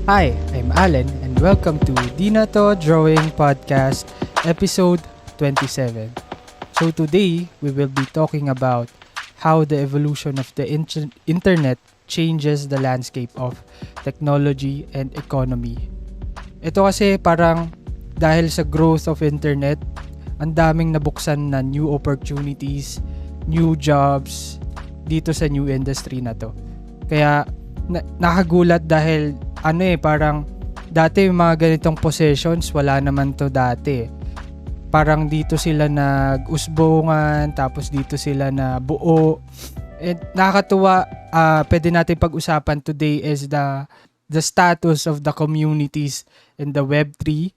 Hi, I'm Alan and welcome to Dinato Drawing Podcast, episode 27. So today, we will be talking about how the evolution of the internet changes the landscape of technology and economy. Ito kasi parang dahil sa growth of internet, ang daming nabuksan na new opportunities, new jobs dito sa new industry na to. Kaya nakagulat dahil parang dati yung mga ganitong possessions wala naman to dati. Parang dito sila nag-usbongan, tapos dito sila na buo. And nakakatuwa, pwede natin pag-usapan today is the status of the communities in the Web3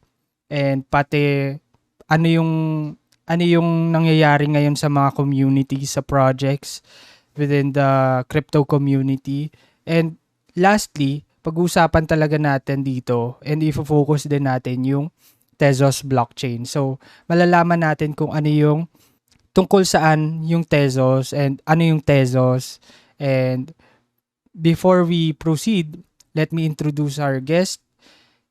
and pati ano yung nangyayari ngayon sa mga communities, sa projects within the crypto community. And lastly, pag-uusapan talaga natin dito and i-focus din natin yung Tezos blockchain. So, malalaman natin kung ano yung tungkol saan yung Tezos and ano yung Tezos. And before we proceed, let me introduce our guest.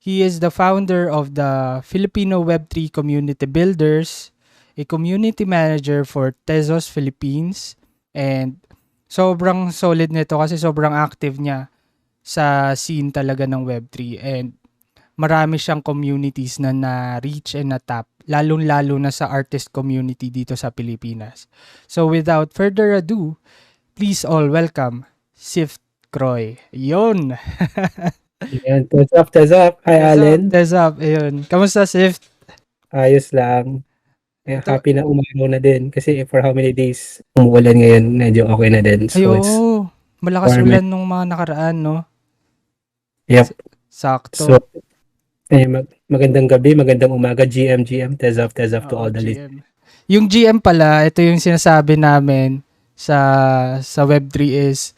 He is the founder of the Filipino Web3 Community Builders, a community manager for Tezos Philippines, and sobrang solid nito kasi sobrang active niya sa scene talaga ng Web3 and marami siyang communities na na-reach and na-tap, lalong-lalo na sa artist community dito sa Pilipinas. So without further ado, please all welcome Sift Croy. Yun! Yan, Tez up. Hi, Allen. Tez up, ayun. Kamusta, Sift? Ayos lang. Ito, Happy na umaraw na din kasi for how many days umuulan ngayon, medyo okay na din. So it's malakas warm. ulan nung mga nakaraan, no? Yep. Sakto. So, magandang gabi, magandang umaga, GM, Tez up to all the listeners. Yung GM pala, ito yung sinasabi namin sa Web3 is,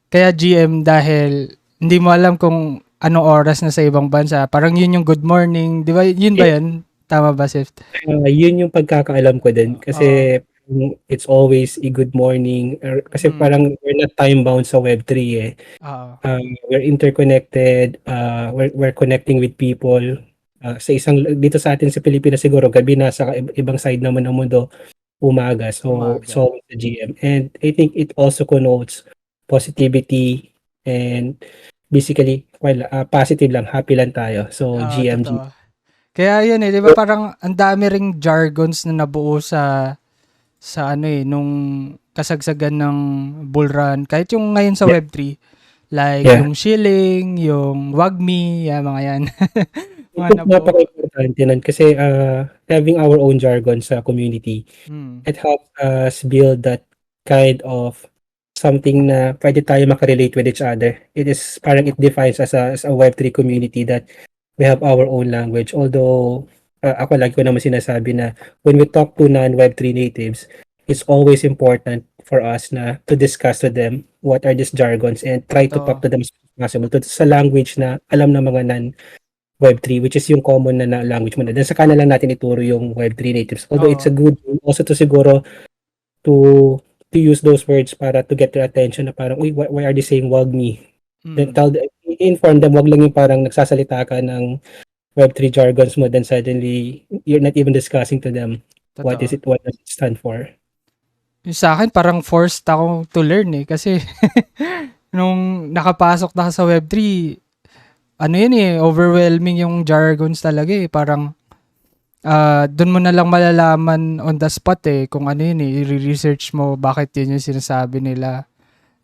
kaya GM dahil hindi mo alam kung anong oras na sa ibang bansa. Parang yun yung good morning. Di ba? Yun ba yun? Tama ba, Sift? Yun yung pagkakaalam ko din. Kasi it's always a good morning. Kasi parang we're not time-bound sa Web3 eh. We're interconnected. We're connecting with people. Dito sa atin sa Pilipinas siguro, gabi na sa ibang side naman ng mundo, umaga. So it's always the GM. And I think it also connotes positivity and basically, positive lang, happy lang tayo. So, GMG. Totoo. Kaya yun di ba parang ang dami ring jargons na nabuo sa nung kasagsagan ng bull run. Kahit yung ngayon sa Web3, like yung shilling, yung wagmi, mga yan. Napaka-importante nun kasi having our own jargon sa community, it helps us build that kind of something na pwede tayo makarelate with each other. It is parang it defines as a Web3 community that we have our own language. Although, ako lagi ko naman sinasabi na when we talk to non-Web3 natives, it's always important for us na to discuss with them what are these jargons and try to talk to them as possible sa language na alam ng mga non-Web3, which is yung common na language mo na. Then saka na lang natin ituro yung Web3 natives. Although it's a good also to siguro to use those words para to get their attention na parang, why are they saying wag me? Then inform them, wag lang yung parang nagsasalita ka ng Web3 jargons mo, then suddenly you're not even discussing to them what does it stand for. Sa akin parang forced ako to learn kasi nung nakapasok na sa Web3, overwhelming yung jargons talaga parang doon mo na lang malalaman on the spot kung i-research mo bakit yun yung sinasabi nila.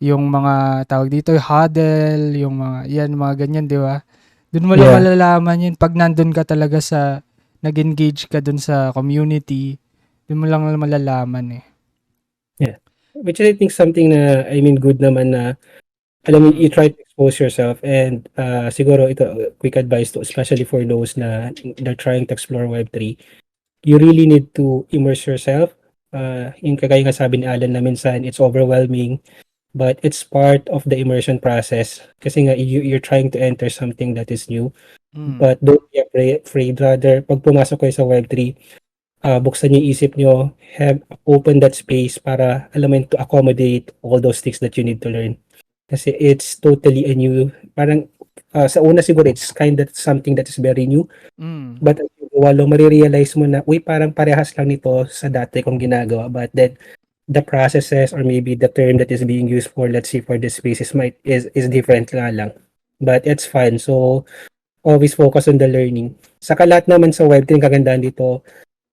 Yung mga tawag dito, huddle, yung mga ganyan, di ba? Doon mo lang malalaman yun pag nandun ka talaga nag-engage ka dun sa community, doon mo lang malalaman Yeah. Which I think something na, good naman na, alam mo, you try to expose yourself and siguro ito, quick advice to, especially for those na they're trying to explore Web3, you really need to immerse yourself. Yung kagaya nga sabi ni Alan na minsan, it's overwhelming, but it's part of the immersion process kasi nga you're trying to enter something that is new. But don't be afraid. Rather, pag pumasok kayo sa Web3, buksan yung isip nyo, open that space para alam mo to accommodate all those things that you need to learn. Kasi it's totally a new, parang sa una siguro it's kind of something that is very new. Mm. But as you go along, mare-realize mo na, uy, parang parehas lang nito sa dati kong ginagawa. But then, the processes or maybe the term that is being used for, let's say, for this space is different nga lang. But it's fun. So, always focus on the learning. Saka lahat naman sa Web3, kagandahan dito,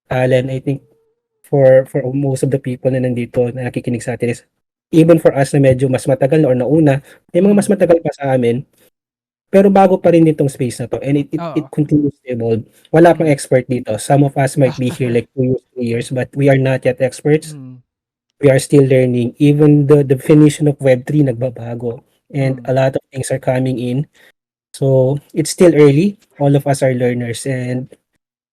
Alan, I think, for most of the people na nandito na nakikinig sa atin is, even for us na medyo mas matagal na or nauna, may mga mas matagal pa sa amin, pero bago pa rin itong space na 'to and it Oo. continues to evolve. Wala pang Mm. expert dito. Some of us might be here like 2 years, 3 years, but we are not yet experts. Mm. We are still learning. Even the definition of Web3 nagbabago and a Mm. lot of things are coming in. So, it's still early. All of us are learners and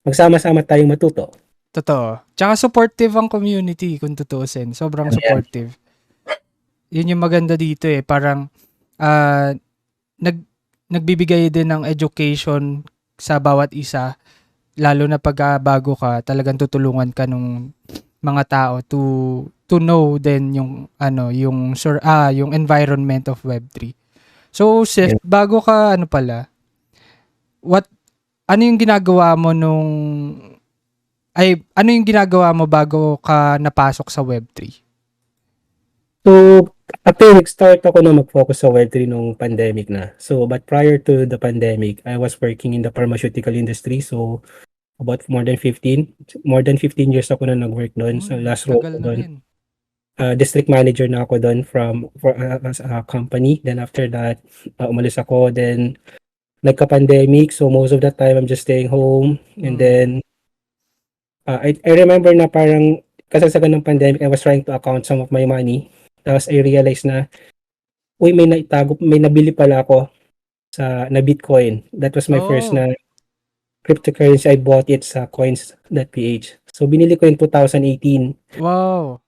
magsama-sama tayong matuto. Totoo. Tsaka supportive ang community kung tutuusin. Sobrang Ano yan? supportive. Yun yung maganda dito eh. Parang nagbibigay din ng education sa bawat isa. Lalo na pag bago ka, talagang tutulungan ka nung mga tao to know din yung yung environment of Web3. So, Sif, Yeah. bago ka ano yung ginagawa mo ano yung ginagawa mo bago ka napasok sa Web3? So, actually, nag-start ako na mag-focus sa Web3 nung pandemic na. So, but prior to the pandemic, I was working in the pharmaceutical industry. So, about more than 15 years ako na nag-work doon. So, last role Tagal ko na doon, rin. district manager na ako doon as a company. Then after that, umalis ako. Then, nagka-pandemic. So, most of the time, I'm just staying home. And then, I remember na parang kasagsagan ng pandemic, I was trying to account some of my money. Tapos I realized na, uy, may nabili pala ako na Bitcoin. That was my first Oh, na cryptocurrency. I bought it sa coins.ph. So, binili ko in 2018. wow.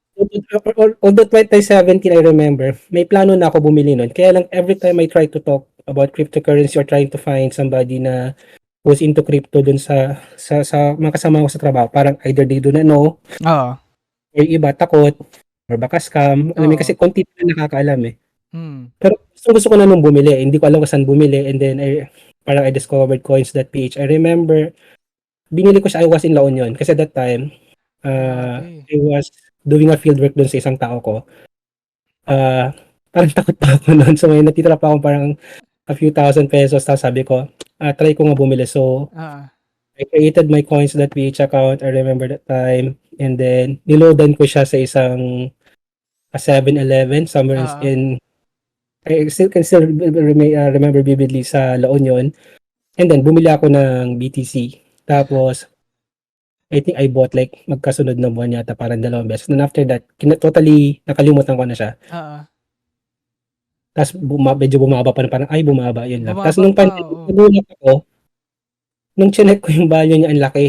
Although 2017, I remember, may plano na ako bumili nun. Kaya lang, every time I try to talk about cryptocurrency or trying to find somebody na who's into crypto dun sa mga kasama ko sa trabaho, parang either they do not know, Oo. or iba takot, or baka scam. Alam mo yun, Oo. kasi konti na nakakaalam eh. Mm. Pero gusto ko na nung bumili. Hindi ko alam kung saan bumili. And then, parang I discovered coins.ph. I remember, binili ko siya, I was in La Union. Kasi at that time, Grabe. I was doing a fieldwork dun sa isang tao ko. Parang takot pa ako noon. So, may natitira pa akong parang a few thousand pesos. Tapos sabi ko, try ko nga bumili. So, Ah. I created my coins.ph account. I remember that time. And then, niloadan ko siya sa isang 7-Eleven somewhere Ah. in, I can still remember vividly sa La Union. And then, bumili ako ng BTC. Tapos, I think I bought like magkasunod na buwan yata, parang 2 beses. Then after that, totally nakalimutan ko na siya. Ah. Tapos medyo bumaba pa na, parang ay bumaba, yun lang. Tapos Bumaba nung pa, pandemic, oo. nagulat ako, nung chinek ko yung value niya, ang laki.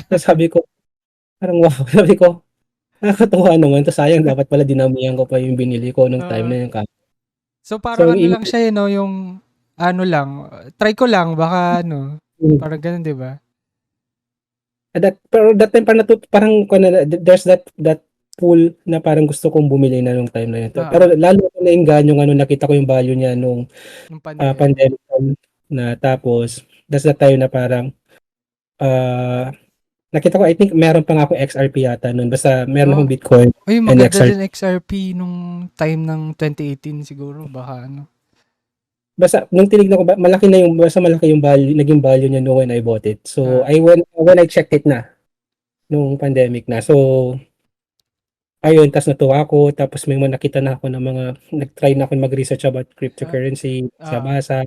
Tapos sabi ko, parang wow, sabi ko, nakakatuwa naman. Tapos sayang, dapat pala dinamihan ko pa yung binili ko nung time Ah. na yun. So So, parang ano lang siya no, yung ano lang, try ko lang baka parang ganun, 'di ba? Pero that time parang there's that pool na parang gusto kong bumili na nung time na yun. Pero lalo ko naengganyo nung nakita ko yung value niya nung Yung pandemic. pandemic na. Tapos that's the time na parang nakita ko, I think meron pa nga ako XRP yata nun. Basta meron akong Oh. Bitcoin Uy, and maganda XRP. din XRP nung time ng 2018 siguro baka Basta nung tinignan ko, malaki yung value, naging value niya no when I bought it. So when I checked it na nung pandemic na. So ayun, tas natuwa ako. Tapos may mga nakita na ako ng mga, nag-try na ako mag-research about cryptocurrency, basa.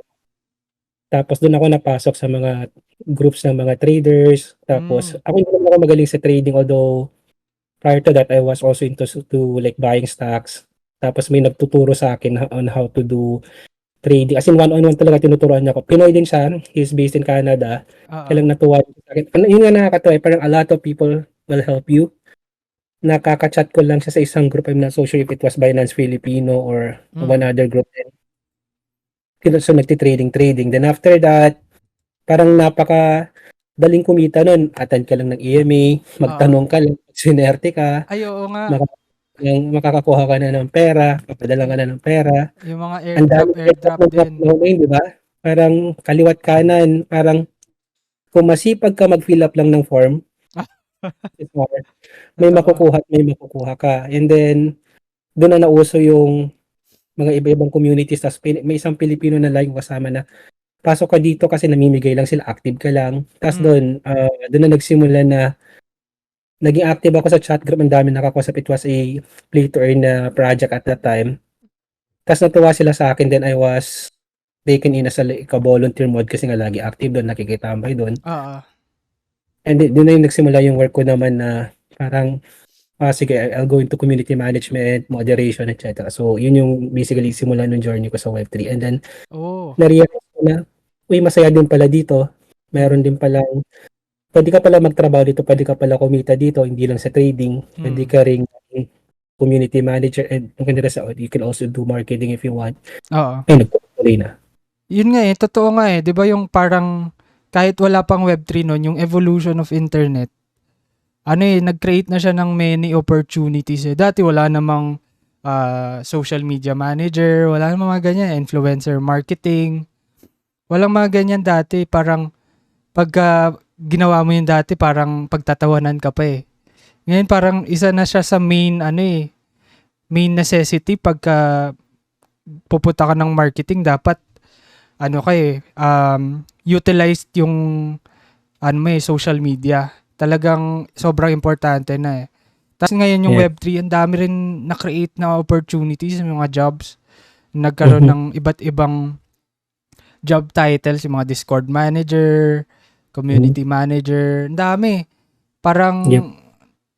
Tapos doon ako napasok sa mga groups ng mga traders. Tapos ako hindi naman ako magaling sa trading, although prior to that I was also into like buying stocks. Tapos may nagtuturo sa akin on how to do trading. As in one-on-one talaga tinuturuan niya ako. Pinoy din siya, he's based in Canada. Kaya lang natuwa sa akin. Yun nga nakakatawa, parang a lot of people will help you. Nakaka-chat ko lang siya sa isang group. I'm not so sure if it was Binance Filipino or one other group din. So nagti-trading. Then after that, parang napaka-daling kumita nun. Attend ka lang ng EMA, magtanong ka lang, sinerte ka, Ay, oo nga. makakakuha ka na ng pera, papadala ka na ng pera. Yung mga Ang dami airdrop din. di ba? parang kaliwa't kanan, parang kung masipag ka mag-fill up lang ng form, or may Totoo. makukuha at may makukuha ka. And then, doon na nauso yung mga iba-ibang communities ta's may isang Pilipino na laging kasama na, "Pasok ka dito kasi namimigay lang sila, active ka lang." Ta's Mm. doon na nagsimula na naging active ako sa chat group, ang daming nakakausap. It was a play to earn na project at that time. Ta's natuwa sila sa'kin, then I was taken in as a volunteer mode kasi nga lagi active do'n, nakikitambay do'n. Oo. And then do'n na yung nagsimula yung work ko naman na parang, sige, I'll go into community management, moderation, et cetera. So yun yung basically simula nung journey ko sa Web3, and then Oh. na-realize ko na, uy, masaya din pala dito. Meron Mm. din palang puwede ka pala magtrabaho dito, puwede ka pala kumita dito, hindi lang sa trading, puwede Mm. ka ring maging community manager, and maganda sa you can also do marketing if you want. Oo. Ayun, nagtuloy na. Yun nga, totoo nga, 'di ba yung parang kahit wala pang Web3 nun, yung evolution of internet, nag-create na siya ng many opportunities, eh. Dati wala namang, social media manager, wala namang mga ganyan, influencer marketing, walang mga ganyan dati. Parang pagka ginawa mo yun dati, parang pagtatawanan ka pa, eh. Ngayon parang isa na siya sa main necessity pagka pupunta ka ng marketing. Dapat utilized yung social media. Talagang sobrang importante na, eh. Tapos ngayon yung Yeah. Web3, ang dami rin na-create na opportunities, mga jobs. Nagkaroon ng iba't ibang job titles, yung mga Discord manager, community manager, ang dami. Parang Yep.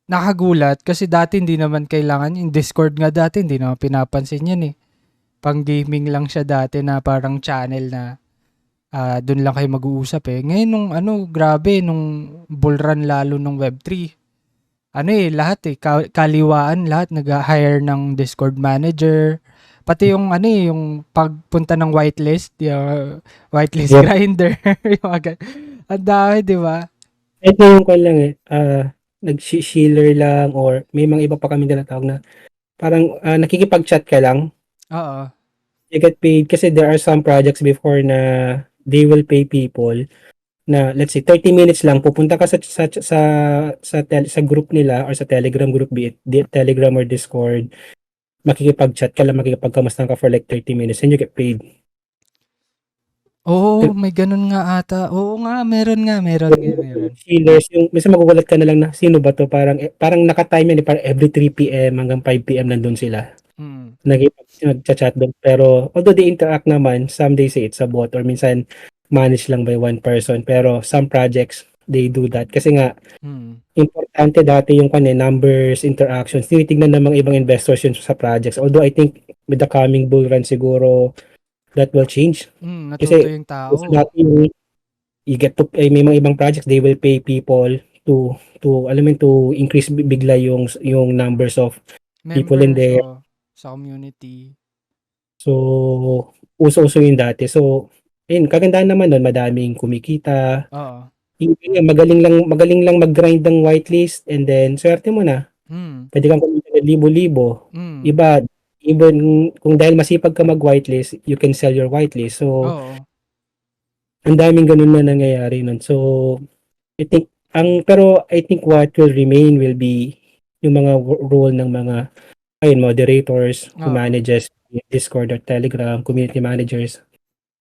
nakagulat kasi dati hindi naman kailangan yung Discord nga, dati hindi naman pinapansin yan, eh. Pang gaming lang siya dati, na parang channel na doon lang kayo mag-uusap, eh. Ngayon grabe nung bull run lalo nung Web3. Lahat, kaliwaan lahat nag-hire ng Discord manager. Pati yung pagpunta ng whitelist, yung whitelist Yep. grinder, yung ang dami, 'di ba? Kahit ngayon ko lang, eh, nagshi-shiller lang, or may mga iba pa kaming tinatawag na parang, nakikipag-chat ka lang, Oo. you get paid. Kasi there are some projects before na they will pay people na, let's say, 30 minutes lang, pupunta ka sa group nila or sa Telegram group, be it Telegram or Discord, makikipag-chat ka lang, makikipagkamustahan ka for like 30 minutes and you get paid. Oo, may ganun nga ata. Oo nga, meron. Chillers, yung minsan magugulat ka na lang na, sino ba 'to? Parang naka-time yan, eh, parang every 3 PM hanggang 5 PM nandun sila, Mm. nagcha-chat dun. Pero although they interact naman, some they say it's a bot, or minsan managed lang by one person. Pero some projects, they do that kasi nga Mm. importante dati yung numbers, interactions, tinitignan ng mga ibang investors yun sa projects. Although I think with the coming bull run siguro that will change. Natuto Kasi yung uso tao. dati you get to may mga ibang projects, they will pay people to alam mo yun, to increase bigla yung numbers of people in Members, there. sa community. So, uso-uso yun dati. So, ayun, kagandahan naman nun, madaming kumikita. Oo. Yun nga, magaling lang mag-grind ng whitelist, and then swerte mo na. Mm. Puwede kang kumita ng libo-libo. Mm. Iba, even kung dahil masipag ka mag-whitelist, you can sell your whitelist. So, Oo. ang daming gano'n na nangyayari nun. So, pero I think what will remain will be yung mga role ng mga moderators who Oo. manages Discord or Telegram, community managers,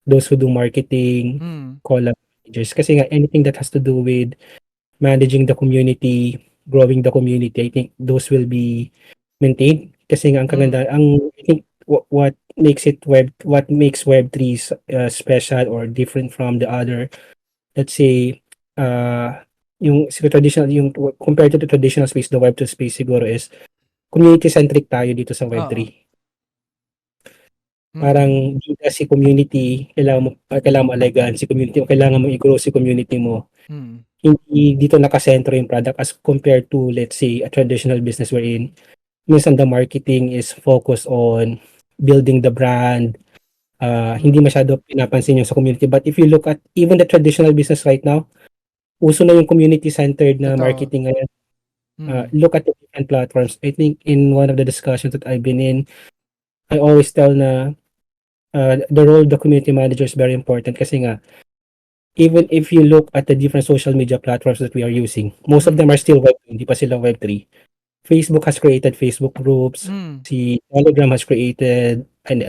those who do marketing, Mm. collab managers. Kasi nga anything that has to do with managing the community, growing the community, I think those will be maintained. Kasi nga ang Mm. kagandahan, I think what makes Web3 special or different from the other, let's say, yung traditional, yung compared to the traditional space, the Web2 space siguro is community centric tayo dito sa Oo. Web3. Mm. Parang di kasi community, kailangan mo alagaan si community mo, kailangan mo i-grow si community mo. Mm. Hindi dito nakasentro yung product as compared to, let's say, a traditional business wherein minsan the marketing is focused on building the brand, hindi Mm. masyado pinapansin yung sa community. But if you look at even the traditional business right now, uso na yung community-centered na Totoo. marketing ngayon. Mm. Look at the different platforms. I think in one of the discussions that I've been in, I always tell na the role of the community manager is very important kasi nga, even if you look at the different social media platforms that we are using, most of them are still Web 2, hindi pa sila Web 3. Facebook has created Facebook groups, si Telegram has created,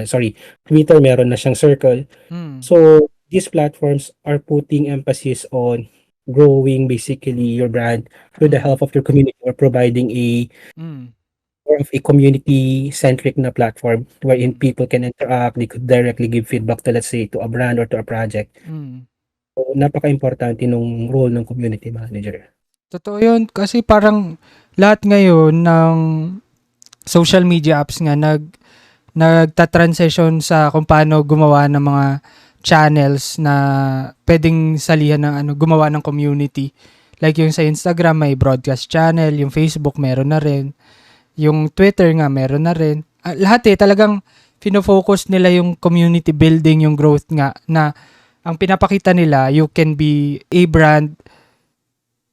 sorry, Twitter meron na siyang circle. So, these platforms are putting emphasis on growing basically your brand through the help of your community or providing a more of a community-centric na platform wherein people can interact, they could directly give feedback to, let's say, to a brand or to a project. So, napaka-importante nung role ng community manager. Totoo yun. Kasi parang lahat ngayon ng social media apps nga nagta-transition sa kung paano gumawa ng mga channels na pwedeng salihan ng gumawa ng community. Like yung sa Instagram may broadcast channel, yung Facebook meron na rin, yung Twitter nga meron na rin. Lahat talagang fino-focus nila yung community building, yung growth nga, na ang pinapakita nila, you can be a brand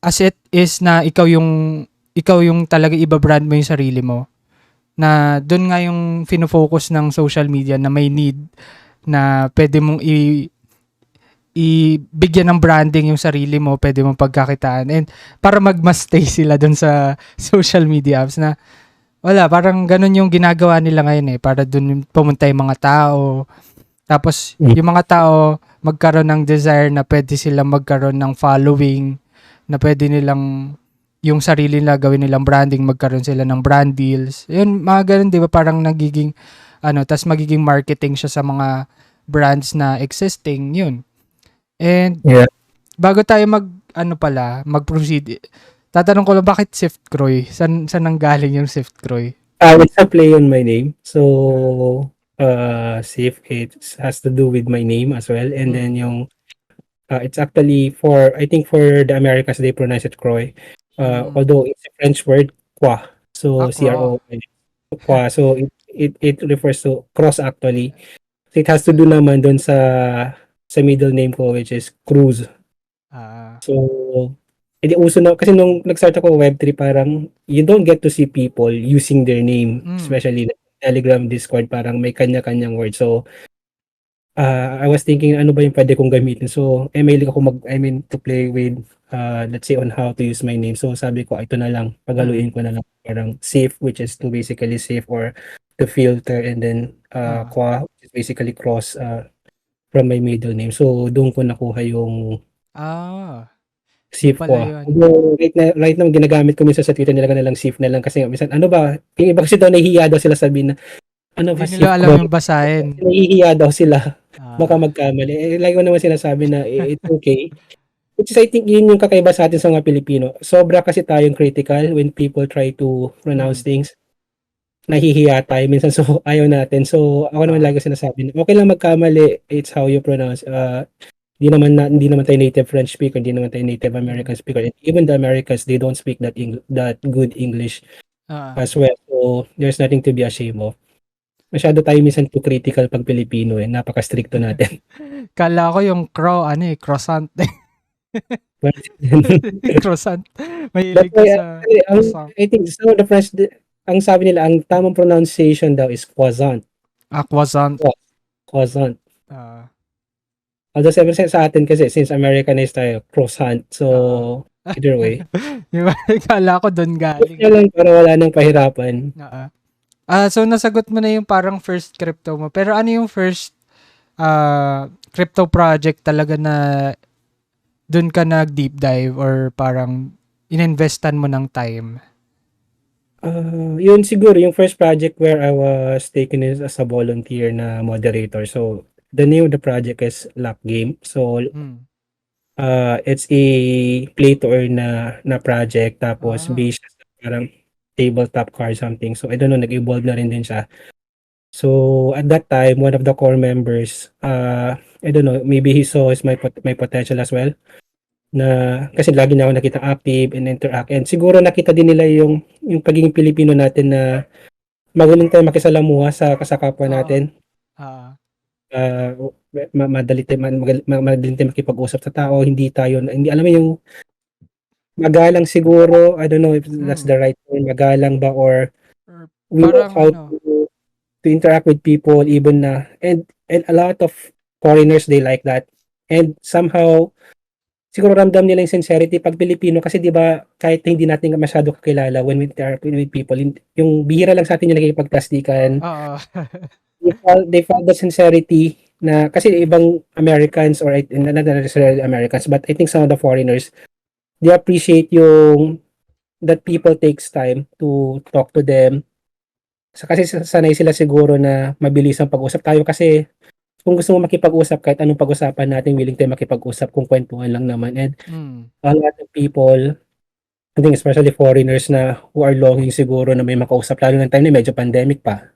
as it is na ikaw yung talaga iba-brand mo yung sarili mo. Na doon nga yung fino-focus ng social media na may need na pwede mong ibigyan ng branding yung sarili mo, pwede mong pagkakitaan. And para mag-stay sila doon sa social media apps na wala, parang ganun yung ginagawa nila ngayon para doon pumunta yung mga tao. Tapos yung mga tao magkaroon ng desire na pwede silang magkaroon ng following, na pwede nilang yung sarili nila gawin nilang branding, magkaroon sila ng brand deals. Yun, mga ganun, di ba? Parang nagiging, tas magiging marketing siya sa mga brands na existing, yun. And, bago tayo mag-proceed, tatanong ko lang, bakit Sift Croy? Saan nanggaling yung Sift Croy? It's a play on my name. So, Sift, it has to do with my name as well. And then yung, it's actually I think for the Americans, they pronounce it Croy. Although it's a French word, croix. So, C-R-O. Croix. So, it refers to cross actually. So, it has to do naman dun sa middle name ko, which is Cruz. So, hindi uso na, kasi nung nag-start ako Web3, parang you don't get to see people using their name, especially Telegram, Discord, parang may kanya-kanyang word. So, I was thinking, ano ba yung pwede kong gamitin? So, mahilig ako to play with, let's say, on how to use my name. So, sabi ko, ito na lang, pagaluin ko na lang, parang safe, which is to basically save or to filter, and then, qua, which is basically cross, from my middle name. So, doon ko nakuha yung Sif ko. Right now, ginagamit ko minsan sa Twitter, nila lang Sif na lang kasi minsan, ano ba, yung iba kasi daw nahihiya daw sila sabihin na, ano ba, Sif ko? Hindi nila alam yung basahin. Nahihiya daw sila, baka magkamali. Like ko naman sinasabi na it's okay. Which is, I think, yun yung kakaiba sa atin sa mga Pilipino. Sobra kasi tayong critical when people try to pronounce things. Nahihiya tayo minsan, so ayaw natin. So, ako naman lagi sinasabi na, okay lang magkamali, it's how you pronounce. Hindi naman tayo native French speaker, hindi naman tayo native American speaker. And even the Americans, they don't speak that good English as well. So, there's nothing to be ashamed of. Masyado tayo minsan too critical pag Pilipino napaka-stricto natin. Kala ko yung croissant. Croissant. Mahilig ka sa croissant. I think so the French, ang sabi nila, ang tamang pronunciation daw is croissant. Croissant. Croissant. Although sabi sa atin kasi, since Americanized tayo, croissant. So, either way. Kala ko doon galing. Lang para wala nang pahirapan. So, nasagot mo na yung parang first crypto mo. Pero ano yung first crypto project talaga na doon ka nag-deep dive or parang ininvestan mo ng time? Yun siguro, yung first project where I was taken as a volunteer na moderator. So, the name of the project is Lock Game. So, it's a play to earn na project. Tapos, based parang tabletop card something. So, I don't know, nag-evolve na rin din siya. So, at that time, one of the core members, I don't know, maybe he saw my potential as well. Na, kasi lagi na ako nakita active and interact. And siguro nakita din nila yung pagiging Pilipino natin na magaling tayo makisalamuha sa kapwa natin. Madali tayo makipag-usap sa tao, hindi alam mo yung magalang siguro, I don't know if that's the right term, magalang ba, or we know how to interact with people even na, and And a lot of foreigners, they like that. And somehow, siguro ramdam nila yung sincerity 'pag Pilipino kasi 'di ba kahit hindi natin masyado kakilala when we interact with people, yung bihira lang sa'tin yung nakikipagplastikan. Oo. They felt the sincerity na kasi ibang Americans or not necessarily Americans, but I think some of the foreigners, they appreciate yung that people takes time to talk to them. Kasi sanay sila siguro na mabilis ang pag-usap. Tayo kasi kung gusto mo makipag-usap kahit anong pag-usapan natin, willing tayong makipag-usap kung kuwentuhan lang naman. And Mm. a lot of people, I think especially foreigners na who are longing siguro na may makausap lalo ng time na medyo pandemic pa.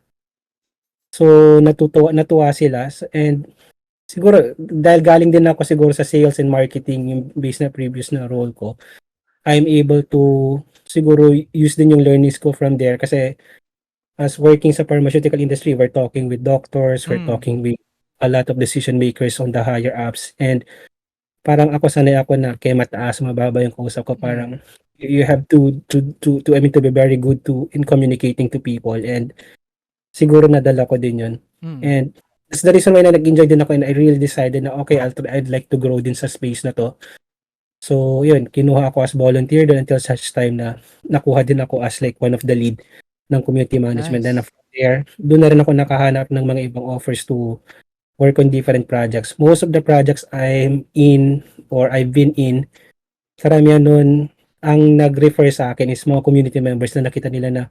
So natuwa sila and siguro dahil galing din ako siguro sa sales and marketing yung based na previous na role ko, I'm able to siguro use din yung learnings ko from there kasi as working sa pharmaceutical industry, we're talking with doctors, we're Mm. talking with a lot of decision makers on the higher ups and parang ako sanay ako na kaya mataas, mababa yung kausap ko Mm. parang you have to I mean to be very good to in communicating to people and siguro nadala ko din yun. Mm. And that's the reason why na nag-enjoy din ako and I really decided na okay, I'd like to grow din sa space na 'to. So yun, kinuha ako as volunteer dun until such time na nakuha din ako as like one of the lead ng community management. Then Nice. from there, dun na rin ako nakahanap ng mga ibang offers to work on different projects. Most of the projects I'm in or I've been in, karamihan nun ang nag-refer sa akin is mga community members na nakita nila na,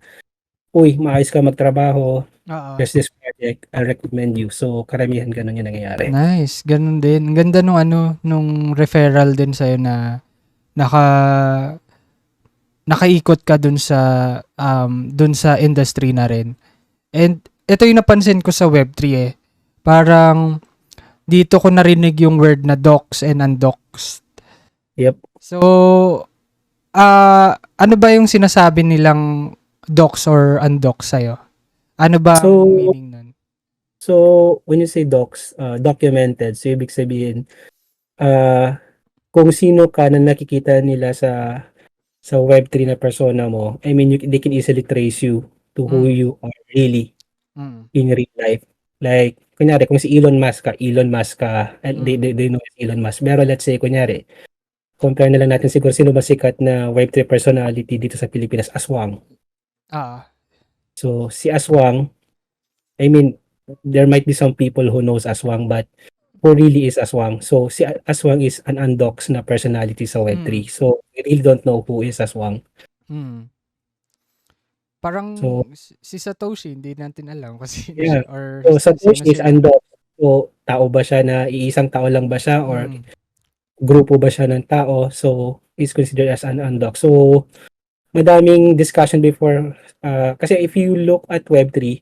"Uy, maayos ka magtrabaho, Oo. there's this project, I'll recommend you." So karamihan ganun yung nangyayari. Nice, gano'n din. Ang ganda nung ano, nung referral din sa'yo na naka nakaikot ka dun sa industry na rin. And ito yung napansin ko sa Web3 eh. Parang dito ko narinig yung word na docs and undocs. Yep. So, ano ba yung sinasabi nilang docs or undocs sa'yo? Ano ba ang So meaning nun? so when you say docs, documented, so ibig sabihin, ah, kung sino ka na nakikita nila sa Web3 na persona mo, I mean they can easily trace you to who Mm. you are really Mm. in real life. Like kunyari kung si Elon Musk ka, Mm. they know si Elon Musk. Pero let's say kunyari, compare na lang natin siguro sino ba sikat na Web3 personality dito sa Pilipinas, Aswang. Ah. So si Aswang, I mean, there might be some people who knows Aswang but who really is Aswang. So si Aswang is an undoxed na personality sa Web3. Mm. So we really don't know who is Aswang. Mm. Parang So si Satoshi, hindi natin alam kung sino yeah. siya or So sino Satoshi is sila. undoxed. So tao ba siya na iisang tao lang ba siya or Mm. grupo ba siya ng tao? So is considered as an undoxed. So madaming discussion before kasi if you look at Web3,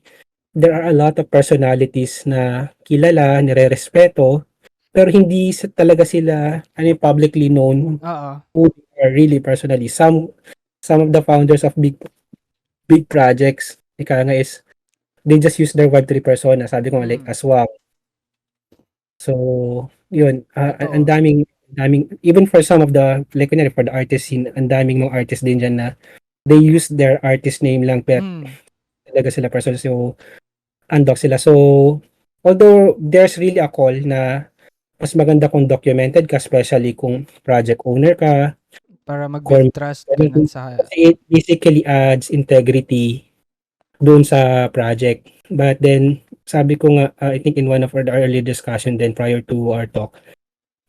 there are a lot of personalities na kilala, nirerespeto, pero hindi talaga sila publicly known Oo. who they are really personally. Some of the founders of big projects, ika nga is they just use their Web3 persona. Sabi ko nga like Mm. Aswang. So, yun, ang Totoo. daming even for some of the like kunyari for the artist scene, ang daming mga artists din diyan na they use their artist name lang pero Mm. talaga sila person. So, undox sila. So, although there's really a call na mas maganda kung documented ka, especially kung project owner ka, Para mag-build core trust ganun sa kasi it basically adds integrity dun sa project. But then, sabi ko nga, I think in one of our earlier discussion then prior to our talk,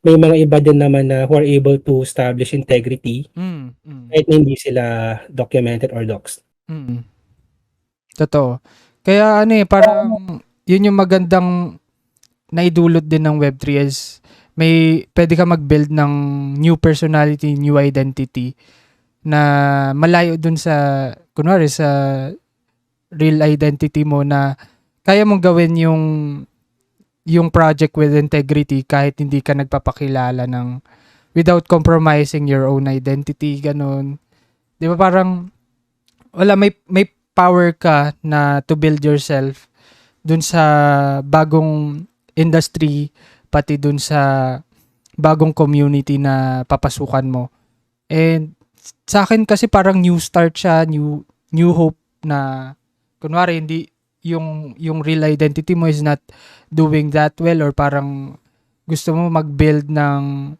may mga iba din naman na who are able to establish integrity Mm. Mm. kahit na hindi sila documented or doxed. Mm. Totoo. Kaya ano eh, parang yun yung magandang naidulot din ng Web3 is pwede ka mag-build ng new personality, new identity na malayo dun sa, kunwari sa real identity mo na kaya mong gawin yung project with integrity kahit hindi ka nagpapakilala without compromising your own identity, ganun. Di ba parang may power ka na to build yourself dun sa bagong industry, pati dun sa bagong community na papasukan mo. And sa akin kasi parang new start siya, new hope na kunwari yung real identity mo is not doing that well, or parang gusto mo mag-build ng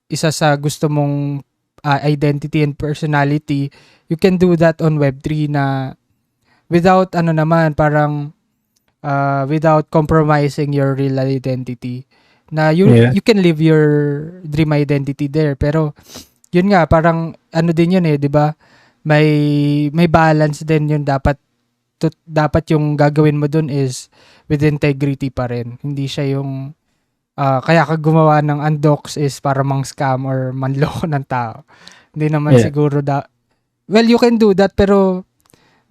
isa sa gusto mong identity and personality, you can do that on Web3 na without parang without compromising your real identity. Na Yeah. you can live your dream identity there, pero yun nga, parang din yun 'di ba? May balance din yun, dapat yung gagawin mo dun is with integrity pa rin. Hindi siya yung kaya ka gumawa ng undox is para mang-scam or manloko ng tao. Hindi naman Yeah. siguro well, you can do that, pero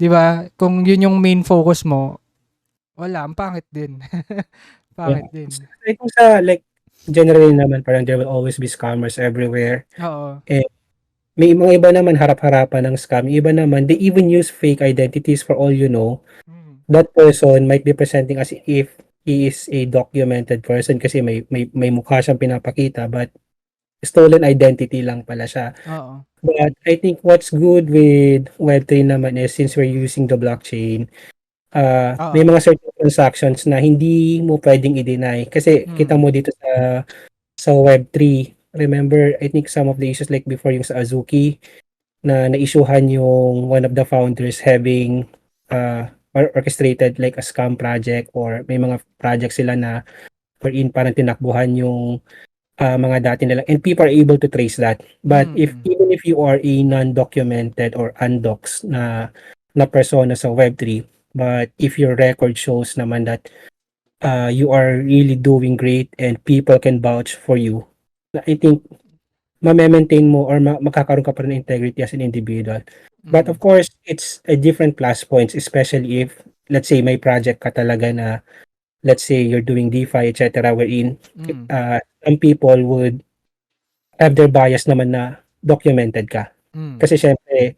'di ba, kung yun yung main focus mo, wala, ang pangit din. Pangit din. I think sa generally naman parang there will always be scammers everywhere. Oo. May mga iba naman harap-harapan ng scam, iba naman they even use fake identities for all you know. That person might be presenting as if he is a documented person kasi may mukha siyang pinapakita, but stolen identity lang pala siya. Oo. But I think what's good with Web3 naman is since we're using the blockchain, may mga certain transactions na hindi mo pwedeng i-deny kasi kita mo dito sa Web3. Remember, I think some of the issues like before yung sa Azuki na na-issuehan yung one of the founders having or orchestrated like a scam project, or may mga project sila na wherein parang tinakbuhan yung mga dati nila, and people are able to trace that. But even if you are a non-documented or undocs na persona sa Web3, but if your record shows naman that you are really doing great and people can vouch for you, I think ma-maintain mo or makakaroon ka pa rin ng integrity as an individual. But of course, it's a different plus points, especially if, let's say, may project ka talaga na, let's say, you're doing DeFi, etc., wherein some people would have their bias naman na documented ka. Kasi syempre,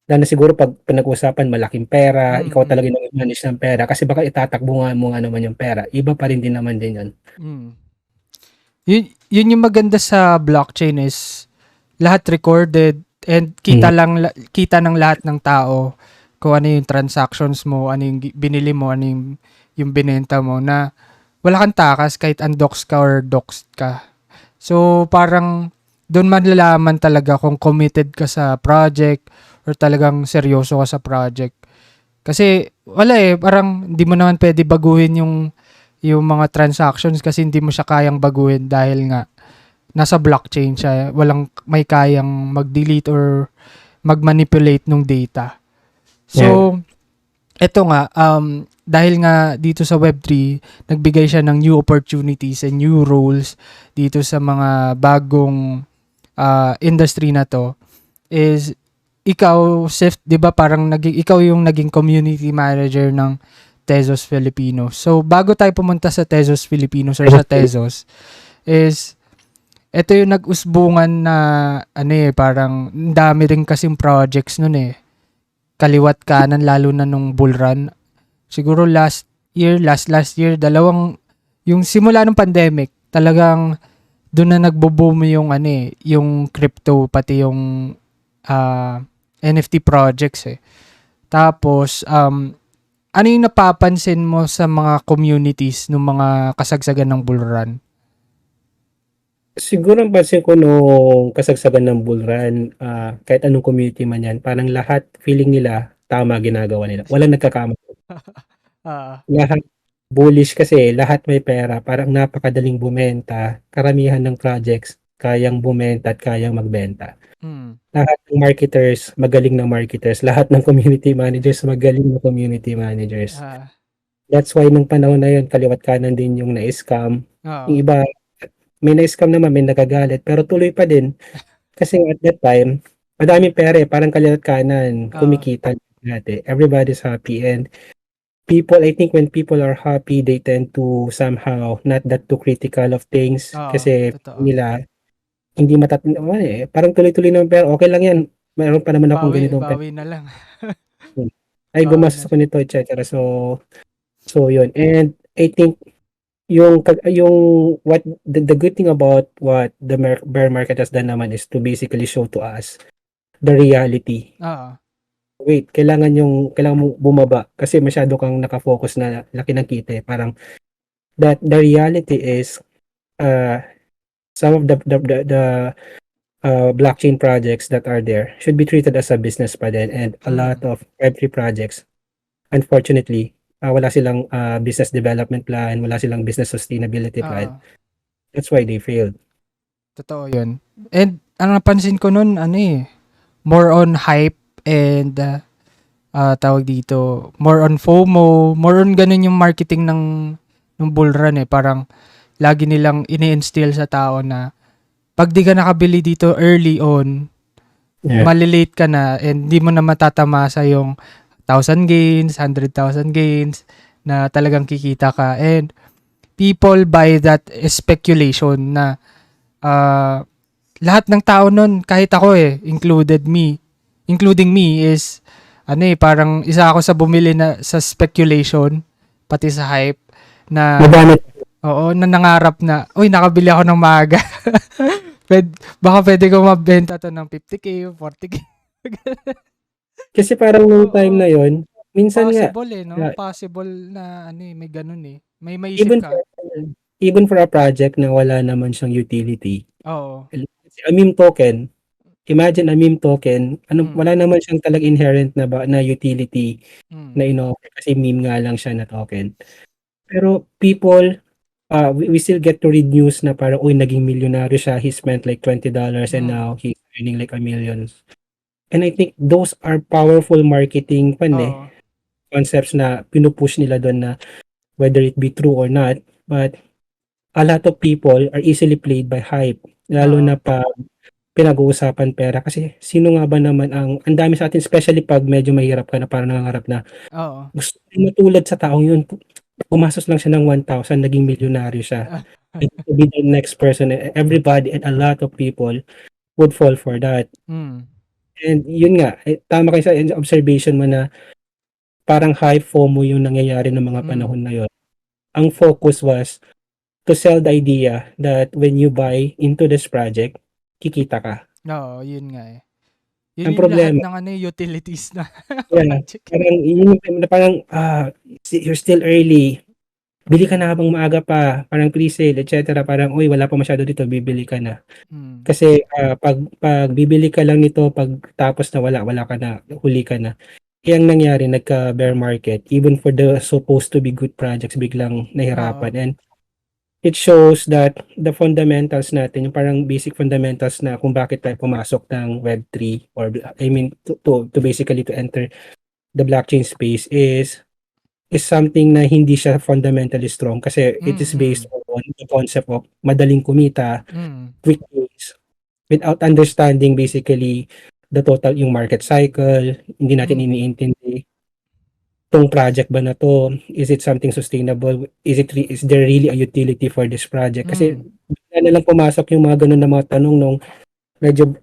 na siguro pag pinag-usapan malaking pera, ikaw talaga yung manage ng pera, kasi baka itatakbo mo nga naman yung pera. Iba pa rin din naman din yun. Yun yung maganda sa blockchain is lahat recorded and kita ng lahat ng tao kung ano yung transactions mo, ano yung binili mo, ano yung binenta mo, na wala kang takas kahit undox ka or doxed ka. So parang doon malalaman talaga kung committed ka sa project or talagang seryoso ka sa project. Kasi wala parang hindi mo naman pwede baguhin yung mga transactions kasi hindi mo siya kayang baguhin dahil nga nasa blockchain siya. Walang may kayang mag-delete or mag-manipulate ng data. So, eto nga, dahil nga dito sa Web3, nagbigay siya ng new opportunities and new roles dito sa mga bagong industry na to, is ikaw, Sif, di ba parang ikaw yung naging community manager ng Tezos Filipinos. So, bago tayo pumunta sa Tezos Filipinos or sa Tezos, is ito yung nag-usbungan na parang dami rin kasing projects nun kaliwat kanan, lalo na nung bull run. Siguro last year, yung simula ng pandemic, talagang doon na nagbo-boom yung yung crypto, pati yung NFT projects Tapos ano yung napapansin mo sa mga communities ng mga kasagsagan ng bull run? Siguro ang pansin ko nung kasagsagan ng bull run, kahit anong community man yan, parang lahat feeling nila tama ginagawa nila. Walang nagkakamali. Lahat bullish kasi lahat may pera, parang napakadaling bumenta. Karamihan ng projects kayang bumenta at kayang magbenta. Lahat ng marketers, magaling na marketers. Lahat ng community managers, magaling na community managers. That's why nung panahon na yun, kaliwat kanan din yung na-scam. Yung iba, may na-scam naman, may nagagalit, pero tuloy pa din. Kasi at that time, madaming pera parang kaliwat kanan, kumikita natin. Everybody's happy, and people, I think when people are happy, they tend to somehow not that too critical of things. Kasi nila, hindi parang tuloy-tuloy naman, pero okay lang yan. Mayroon pa naman akong ganito. Bawi na lang. Ay, gumastos ko nito, etc. So yun. And I think yung what the good thing about what the bear market has done naman is to basically show to us the reality. wait, kailangan mong bumaba kasi masyado kang naka-focus na laki ng kita, parang the reality is, uh, some of the blockchain projects that are there should be treated as a business pa din, and a lot of Web3 projects, unfortunately, wala silang, business development plan, wala silang business sustainability plan. Oo. That's why they failed. Totoo yun. And ang napansin ko nun, more on hype and tawag dito, more on FOMO, more on ganun yung marketing ng bull run Parang lagi nilang ini-instill sa tao na pag di ka nakabili dito early on, malilate ka na and di mo na matatamasa yung 1,000 gains, 100,000 gains na talagang kikita ka. And people buy that speculation na lahat ng tao nun, kahit ako including me is parang isa ako sa bumili na sa speculation pati sa hype na na nangarap na nakabili ako ng maaga. Baka pwede ko mabenta to ng 50k, 40k. Kasi parang nung time na yon, minsan possible nga possible na may ganun may maisip ka. Even for a project na wala naman siyang utility. Oo. A meme token, imagine a meme token, wala naman siyang talagang inherent na utility na ino-offer kasi meme nga lang siya na token. Pero people, we still get to read news na parang naging milyonaryo siya, he spent like $20 and now he's earning like $1 million. And I think those are powerful marketing concepts na pinupush nila doon, na whether it be true or not, but a lot of people are easily played by hype, lalo na pag pinag-uusapan pera. Kasi sino nga ba naman ang dami sa atin, especially pag medyo mahirap ka na, parang nangangarap na gusto matulad sa taong yun, pumasok lang siya ng 1,000, naging milyonaryo siya. To be the next person, everybody and a lot of people would fall for that. And yun nga, tama kayo sa observation mo na parang high FOMO yung nangyayari ng mga panahon na yun. Ang focus was to sell the idea that when you buy into this project, kikita ka. Oo, yun nga Yun ang yung problema, lahat ng utilities na project. Parang you're still early. Bili ka na habang maaga pa, parang pre-sale, etc. Parang, wala pa masyado dito, bibili ka na. Kasi pag bibili ka lang nito, pag tapos na wala ka na, huli ka na. Ang nangyari, nagka-bear market. Even for the supposed to be good projects, biglang nahirapan. And it shows that the fundamentals natin, yung parang basic fundamentals na kung bakit tayo pumasok ng Web3, or I mean, to basically to enter the blockchain space is something na hindi siya fundamentally strong kasi it is based on the concept of madaling kumita, quick wins, without understanding basically the total yung market cycle. Hindi natin iniintindi tong project ba na to, is it something sustainable, is there really a utility for this project? Kasi bigla na lang pumasok yung mga ganun na mga tanong nung medyo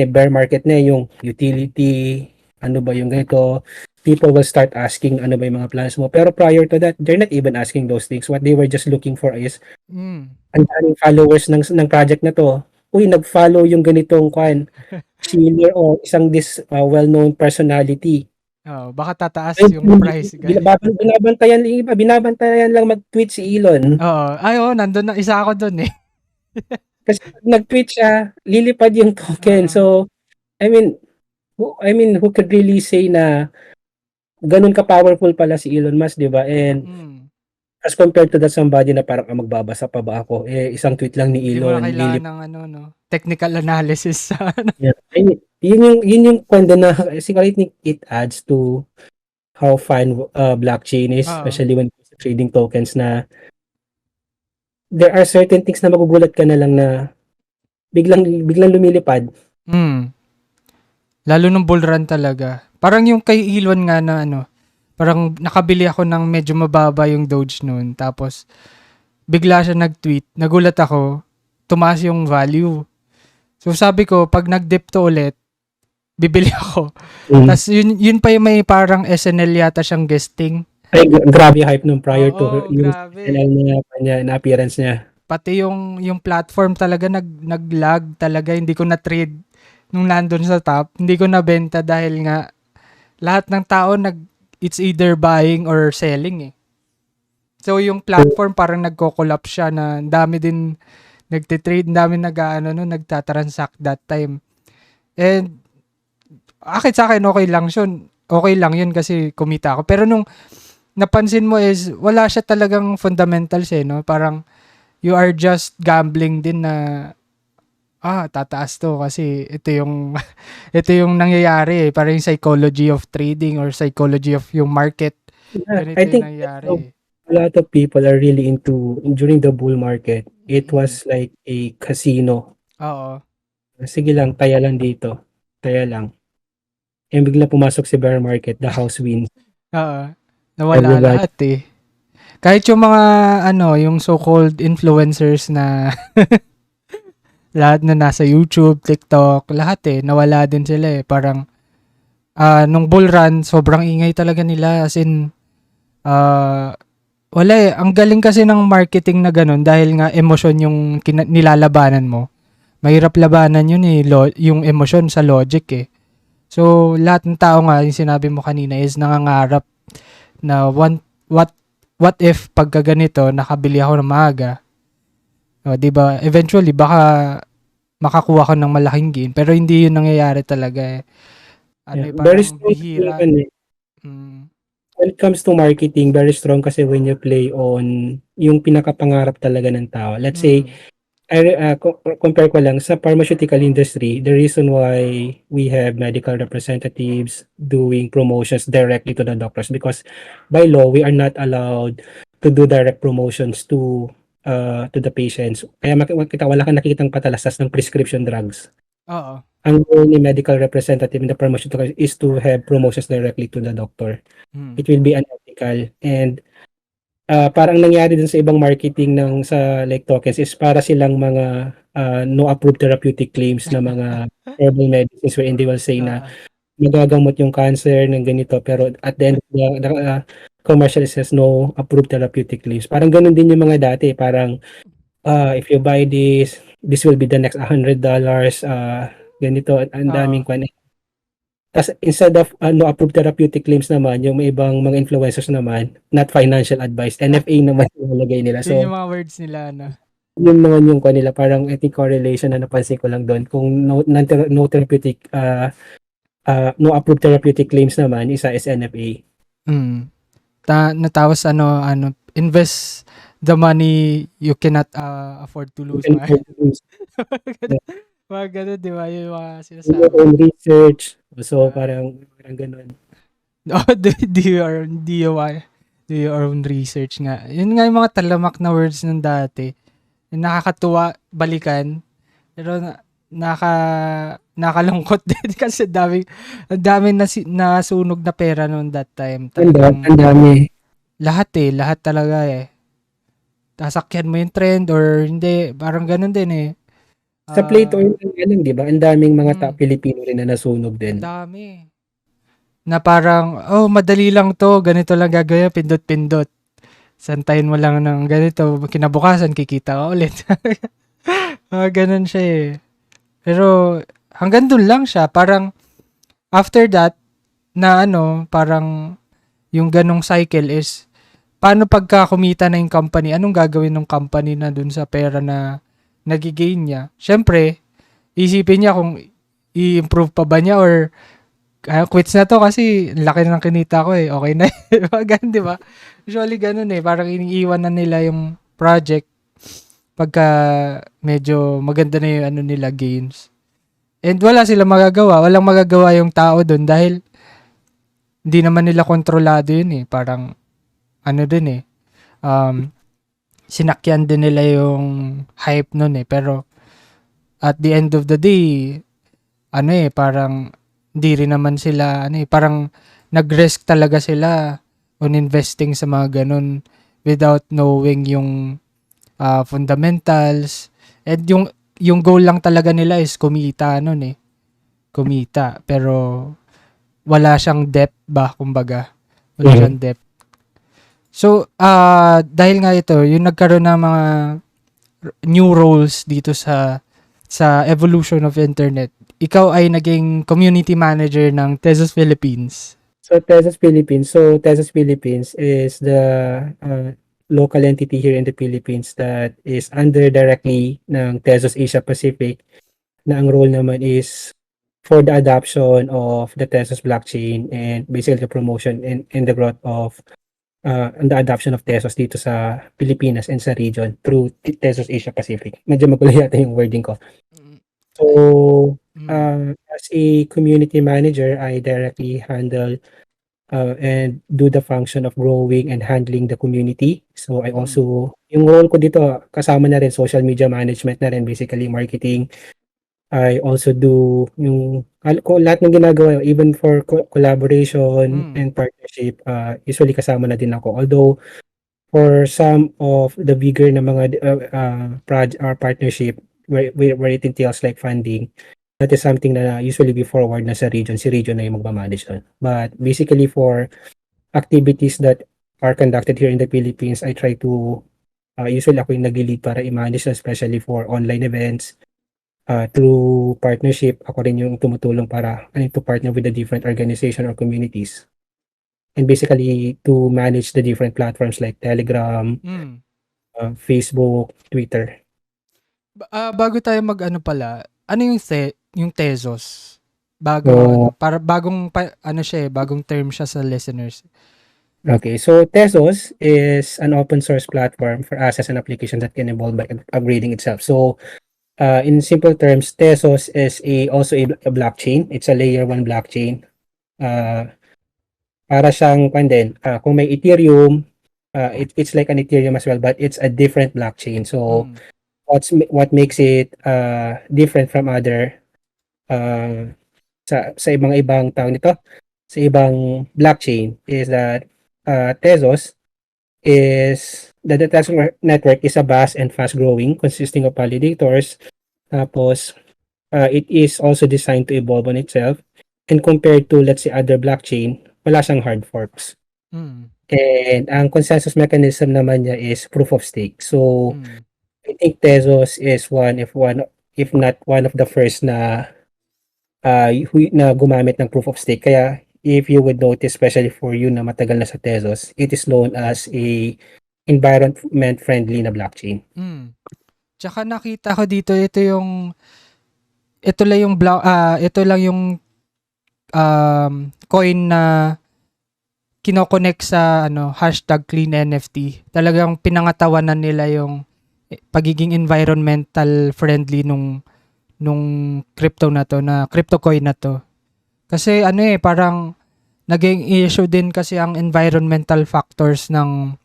bear market na, yung utility, ano ba yung ganito, people will start asking ano ba yung mga plans mo. Pero prior to that, they're not even asking those things. What they were just looking for is ang daming followers ng project na to. Nag-follow yung ganitong senior o isang well-known personality. Baka tataas yung price. Binabantayan lang mag-tweet si Elon. Nandun na isa ako dun Kasi nag-tweet siya, lilipad yung token. So, I mean, who could really say na ganun ka-powerful pala si Elon Musk, di ba? And as compared to that somebody na parang magbabasa pa ba ako? Isang tweet lang ni Elon. Hindi mo na kailangan ng technical analysis. Yun yung kwento na siguro it adds to how fun blockchain is, especially when it comes to trading tokens, na there are certain things na magugulat ka na lang na biglang lumilipad. Lalo nung bull run talaga. Parang yung kay Elon nga na parang nakabili ako ng medyo mababa yung Doge noon. Tapos bigla siya nag-tweet. Nagulat ako. Tumaas yung value. So sabi ko, pag nag-dip to ulit, bibili ako. Tapos yun pa yung may parang SNL yata siyang guesting. Ay, grabe hype nung prior to yung SNL na appearance niya. Pati yung platform talaga nag-lag talaga. Hindi ko na-trade nung nandun sa top. Hindi ko nabenta dahil nga lahat ng tao it's either buying or selling eh. So yung platform parang nagko-collapse siya na ang dami din nagte-trade, ang dami nagtatransact that time. And sa akin okay lang yun. Okay lang yun kasi kumita ako. Pero nung napansin mo is wala siya talagang fundamentals eh, no? Parang you are just gambling din na tataas to kasi ito yung ito yung nangyayari eh. Parang yung psychology of trading or psychology of yung market. Yeah, Ganito I yung think nangyayari so, eh. a lot of people are really into during the bull market. It was like a casino. Oo. Sige lang, taya lang dito. Taya lang. And bigla pumasok si bear market, the house wins. Oo. Nawala Everybody. lahat eh. Kahit yung mga yung so-called influencers na lahat na nasa YouTube, TikTok, lahat eh, nawala din sila eh. Parang nung bull run, sobrang ingay talaga nila. As in, wala eh. Ang galing kasi ng marketing na ganun dahil nga emosyon yung nilalabanan mo. Mahirap labanan yun eh, yung emosyon sa logic eh. So, lahat ng tao nga, yung sinabi mo kanina is nangangarap na what if pagka ganito, nakabili ako ng maaga. O, diba? Eventually, baka makakuha ko ng malaking gain. Pero hindi yun nangyayari talaga eh. Yeah, very Parang strong bihira. when it comes to marketing, very strong kasi when you play on yung pinakapangarap talaga ng tao. Let's say, compare ko lang sa pharmaceutical industry, the reason why we have medical representatives doing promotions directly to the doctors because by law we are not allowed to do direct promotions to the patients. Kaya wala kang nakikitang patalastas ng prescription drugs. Oo. Ang goal ni medical representative in the pharmaceutical is to have promotions directly to the doctor. It will be unethical and parang nangyari din sa ibang marketing ng sa like tokens is para silang mga no approved therapeutic claims na mga herbal medicines wherein they will say na magagamot yung cancer ng ganito pero at the end the commercial says no approved therapeutic claims. Parang ganun din yung mga dati, parang if you buy this will be the next $100, ganito ang daming kwan. Tas instead of no approved therapeutic claims naman, yung may ibang mga influencers naman, not financial advice, NFA naman yung nilagay nila. So, yun yung mga words nila, no? yun naman yung kanila, parang I think correlation na napansin ko lang doon. Kung no therapeutic, no approved therapeutic claims naman, isa is NFA. Tapos invest the money you cannot afford to lose. Mga ganun, di ba? Yung mga sinasabi. Your own research. So, parang ganun. Do your own research nga. Yun nga yung mga talamak na words ng dati. Yung nakakatuwa, balikan. Pero nakalungkot din kasi ang dami nasunog na pera noon that time. Ang dami. Lahat talaga eh. Sasakyan mo yung trend or hindi, parang ganun din eh. Sa play to earn, di ba? Ang daming mga Pilipino rin na nasunog din. Ang dami. Na parang, madali lang to, ganito lang gagawin, pindot-pindot. Santayin mo lang ng ganito, kinabukasan, kikita ka ulit. Ganun siya eh. Pero, hanggang dun lang siya. Parang, after that, na parang, yung ganong cycle is, paano pagka kumita na yung company, anong gagawin ng company na dun sa pera na nagigain niya? Siyempre, isipin niya kung i-improve pa ba niya or quits na to kasi laki na ng kinita ko eh. Okay na. Ganun, di ba? Usually ganun eh. Parang iniiwan na nila yung project pagka medyo maganda na yung nila gains. And wala sila magagawa. Walang magagawa yung tao dun dahil hindi naman nila kontrolado yun eh. Parang din eh. Sinakyan din nila yung hype nun eh. Pero at the end of the day, parang di rin naman sila, parang nag-risk talaga sila on investing sa mga ganun without knowing yung fundamentals. And yung goal lang talaga nila is kumita nun eh. Kumita. Pero wala siyang depth ba, kumbaga. Wala siyang depth. So, dahil nga ito, yung nagkaroon ng mga new roles dito sa evolution of internet, ikaw ay naging community manager ng Tezos Philippines. So Tezos Philippines is the local entity here in the Philippines that is under directly ng Tezos Asia Pacific, na ang role naman is for the adoption of the Tezos blockchain and basically the promotion and the growth of and the adoption of Tezos dito sa Pilipinas and sa region through Tezos Asia Pacific. Medyo magulo yata yung wording ko. Mm. So, Mm. as a community manager, I directly handle and do the function of growing and handling the community. So, I Mm. also, yung role ko dito, kasama na rin social media management na rin, basically marketing. I also do yung lahat ng ginagawa, even for collaboration and partnership, usually kasama na din ako. Although, for some of the bigger na mga partnership where it entails like funding, that is something na usually be forward na sa region. Si region na yung magmamanage nun. But basically for activities that are conducted here in the Philippines, I try to usually ako yung nag-lead para i-manage, especially for online events. Through partnership, ako rin yung tumutulong para to partner with the different organization or communities. And basically to manage the different platforms like Telegram, Mm. Facebook, Twitter. Bago tayo mag-ano pala, ano yung Tezos? So, Para bagong bagong term siya sa listeners. okay, so Tezos is an open source platform for assets and applications that can evolve by upgrading itself. So, in simple terms, Tezos is also a blockchain. It's a layer 1 blockchain. Para siyang kung may Ethereum, it's like an Ethereum as well, but it's a different blockchain. So, what makes it different from other sa ibang tawag nito, sa ibang blockchain is that Tezos is the Tezos network is a vast and fast growing consisting of validators. Tapos it is also designed to evolve on itself, and compared to let's say other blockchain, wala siyang hard forks. And ang consensus mechanism naman niya is proof of stake. So I think Tezos is if not one of the first na gumamit ng proof of stake. Kaya if you would notice, especially for you na matagal na sa Tezos, it is known as a environment friendly na blockchain. Tsaka nakita ko dito, ito lang yung coin na kino-connect sa #CleanNFT. Talagang pinangatawanan nila yung pagiging environmental friendly nung crypto coin na to. Kasi parang naging issue din kasi ang environmental factors ng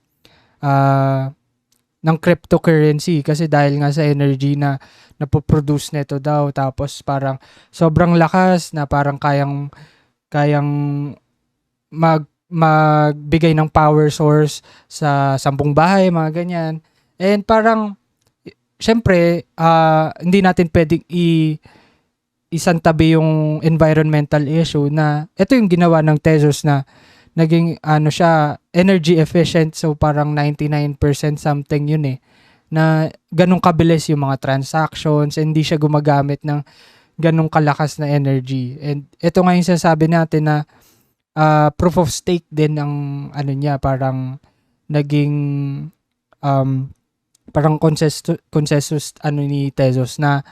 cryptocurrency, kasi dahil nga sa energy na napoproduce nito daw, tapos parang sobrang lakas na parang kayang magbigay ng power source sa 10 bahay, mga ganyan. And parang syempre hindi natin pwedeng isantabi yung environmental issue na ito yung ginawa ng Tezos na naging siya energy efficient, so parang 99% something yun na ganun kabilis yung mga transactions, hindi siya gumagamit ng ganun kalakas na energy. And ito nga yung sasabi natin na proof of stake din ang niya, parang naging parang consensus ni Tezos na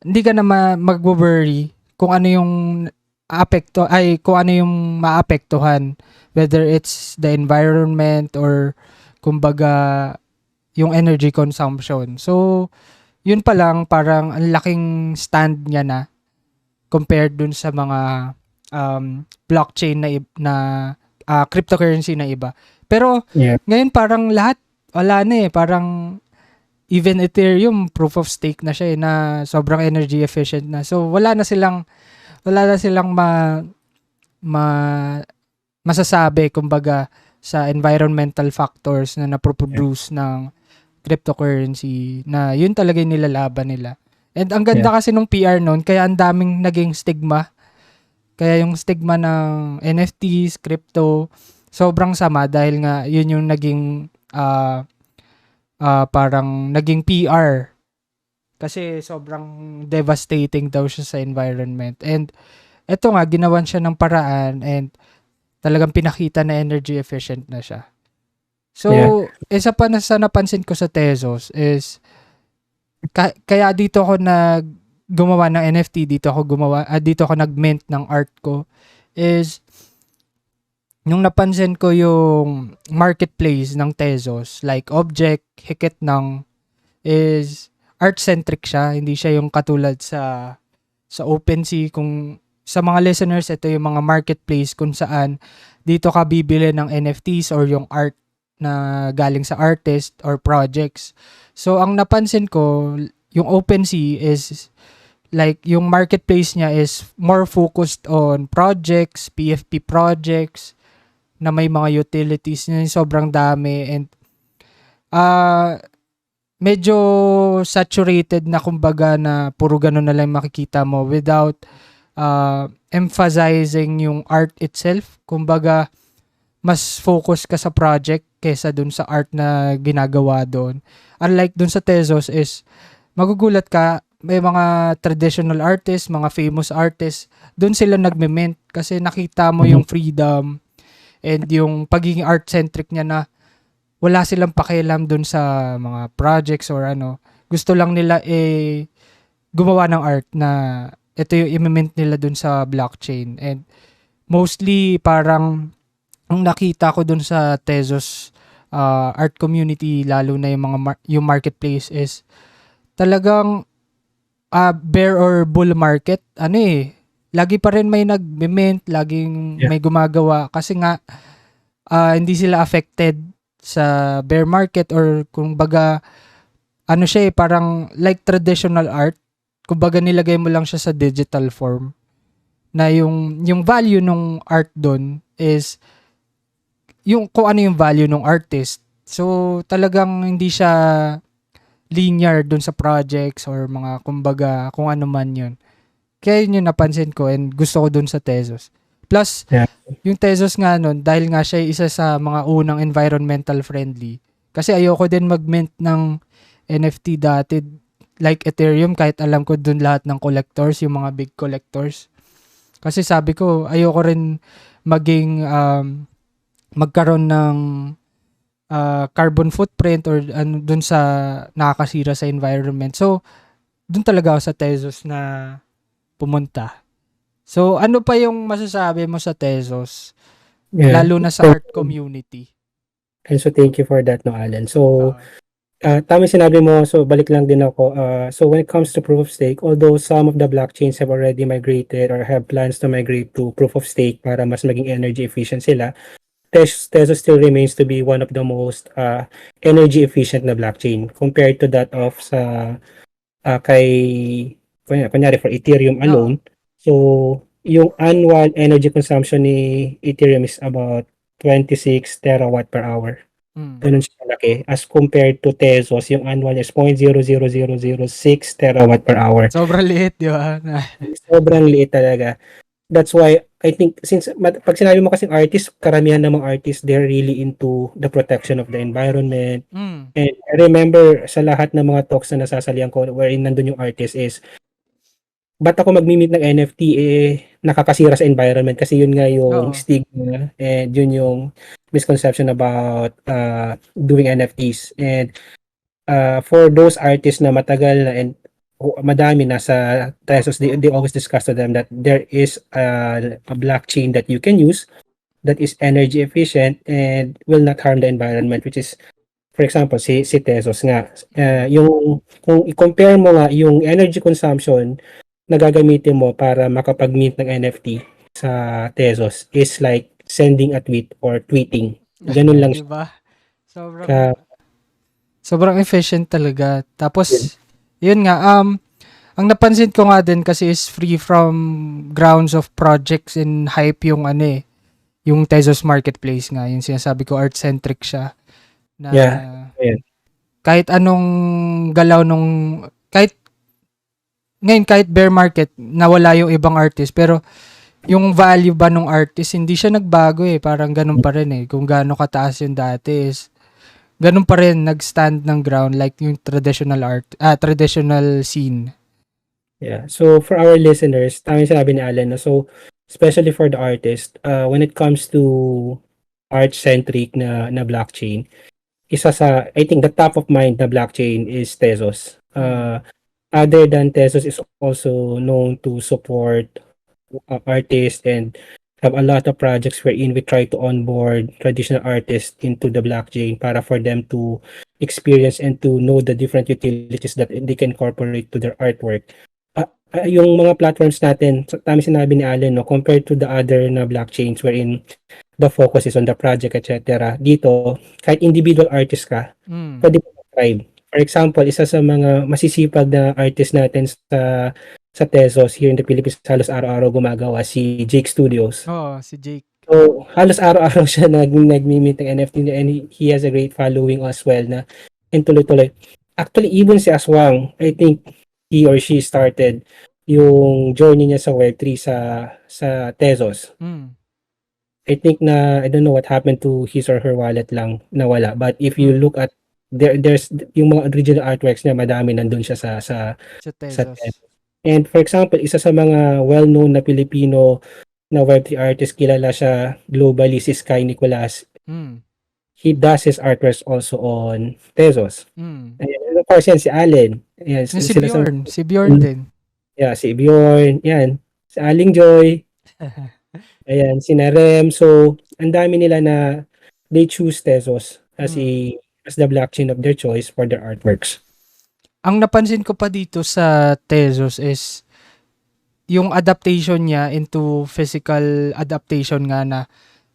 hindi ka na mag-worry kung ano yung kung ano yung maapektuhan, whether it's the environment or kumbaga yung energy consumption. So yun pa lang, parang ang laking stand niya na compared dun sa mga blockchain na cryptocurrency na iba. Pero ngayon parang lahat wala na parang even Ethereum proof of stake na siya na sobrang energy efficient na. So wala na silang masasabi kumbaga sa environmental factors na naproproduce ng cryptocurrency, na yun talaga yung nilalaban nila. And ang ganda kasi nung PR noon, kaya ang daming naging stigma. Kaya yung stigma ng NFTs, crypto, sobrang sama dahil nga yun yung naging parang naging PR. Kasi sobrang devastating daw siya sa environment. And eto nga, ginawan siya ng paraan, and talagang pinakita na energy efficient na siya. So, isa pa na sa napansin ko sa Tezos is kaya dito ako gumawa ng NFT, dito ako nag-mint ng art ko is nung napansin ko yung marketplace ng Tezos, like object, hikit ng is art-centric siya, hindi siya yung katulad sa OpenSea. Kung sa mga listeners, ito yung mga marketplace kung saan dito ka bibili ng NFTs or yung art na galing sa artist or projects. So, ang napansin ko, yung OpenSea is like yung marketplace niya is more focused on projects, PFP projects na may mga utilities na sobrang dami and medyo saturated na kumbaga na puro ganun na lang makikita mo without emphasizing yung art itself. Kumbaga, mas focus ka sa project kesa dun sa art na ginagawa doon. Unlike dun sa Tezos is magugulat ka, may mga traditional artists, mga famous artists, dun sila nagme-mint kasi nakita mo yung freedom and yung pagiging art-centric niya na wala silang pakialam dun sa mga projects or ano. Gusto lang nila gumawa ng art na ito yung i-mint nila dun sa blockchain. And mostly parang ang nakita ko dun sa Tezos art community, lalo na yung yung marketplace is talagang bear or bull market. Lagi pa rin may nag-mint, laging may gumagawa kasi nga hindi sila affected sa bear market or kumbaga siya parang like traditional art. Kumbaga nilagay mo lang siya sa digital form na yung value ng art doon is yung kung ano yung value ng artist. So talagang hindi siya linear doon sa projects or mga kumbaga kung ano man yun. Kaya yun yung napansin ko and gusto ko doon sa Tezos. Plus, yung Tezos nga nun, dahil nga siya isa sa mga unang environmental friendly. Kasi ayoko din mag-mint ng NFT dati like Ethereum, kahit alam ko doon lahat ng collectors, yung mga big collectors. Kasi sabi ko, ayoko rin maging magkaroon ng carbon footprint or doon sa nakakasira sa environment. So, doon talaga ako sa Tezos na pumunta. So, ano pa yung masasabi mo sa Tezos? Lalo na sa art community. And so, thank you for that, no, Alan. So, tama sinabi mo, so balik lang din ako. So, when it comes to proof of stake, although some of the blockchains have already migrated or have plans to migrate to proof of stake para mas maging energy efficient sila, Tezos still remains to be one of the most energy efficient na blockchain compared to that of sa kunyari for Ethereum alone. So, yung annual energy consumption ni Ethereum is about 26 terawatt per hour. Ganun siya malaki. As compared to Tezos, yung annual is 0.00006 terawatt per hour. Sobrang liit, di ba? Sobrang liit talaga. That's why I think pag sinabi mo kasing artist, karamihan ng mga artists, they're really into the protection of the environment. And I remember sa lahat ng mga talks na nasasalihan ko wherein nandun yung artist is, ba't ako mag-mint ng NFT nakakasira sa environment? Kasi yun nga yung stigma and yun yung misconception about doing NFTs. And for those artists na matagal na and madami na sa Tezos, they always discuss to them that there is a blockchain that you can use that is energy efficient and will not harm the environment, which is, for example, si Tezos nga. Yung kung i-compare mo nga yung energy consumption na gagamitin mo para makapag-mint ng NFT sa Tezos is like sending a tweet or tweeting. Ganun lang siya. Diba? Sobrang efficient talaga. Tapos, yun nga, ang napansin ko nga din kasi is free from grounds of projects and hype yung yung Tezos Marketplace nga. Yung sinasabi ko, art-centric siya. Na kahit anong galaw kahit bear market, nawala yung ibang artist, pero yung value ba ng artist, hindi siya nagbago Parang ganun pa rin Kung gaano kataas yung dati is, ganun pa rin, nag-stand ng ground like yung traditional scene. Yeah. So, for our listeners, tama yung sinabi ni Alan. So, especially for the artist, when it comes to art-centric na blockchain, isa sa I think the top of mind na blockchain is Tezos. Other than Tezos is also known to support artists and have a lot of projects wherein we try to onboard traditional artists into the blockchain para for them to experience and to know the different utilities that they can incorporate to their artwork. Yung mga platforms natin, tama sinabi ni Allen, no, compared to the other na blockchains wherein the focus is on the project, etc. Dito, kahit individual artist ka, pwede mo mag-thrive. For example, isa sa mga masisipag na artist natin sa Tezos here in the Philippines, halos araw-araw gumagawa si Jake Studios. Oo, si Jake. So, halos araw-araw siya nag-mint ng NFT niya and he has a great following as well na and tuloy-tuloy. Actually, even si Aswang, I think he or she started yung journey niya sa Web3 sa Tezos. I think I don't know what happened to his or her wallet lang nawala. But if you look at there's yung mga original artworks niya, madami nandun siya sa Tezos. And for example, isa sa mga well-known na Filipino na Web3 artist, kilala siya globally, si Sky Nicolas. He does his artworks also on Tezos. And of course, yan si Allen. Yan, si Bjorn. Si Bjorn din. Yeah, si Bjorn. Yan. Si Aling Joy. Ayan, si Narem. So, ang dami nila na they choose Tezos as the blockchain of their choice for their artworks. Ang napansin ko pa dito sa Tezos is yung adaptation niya into physical adaptation nga na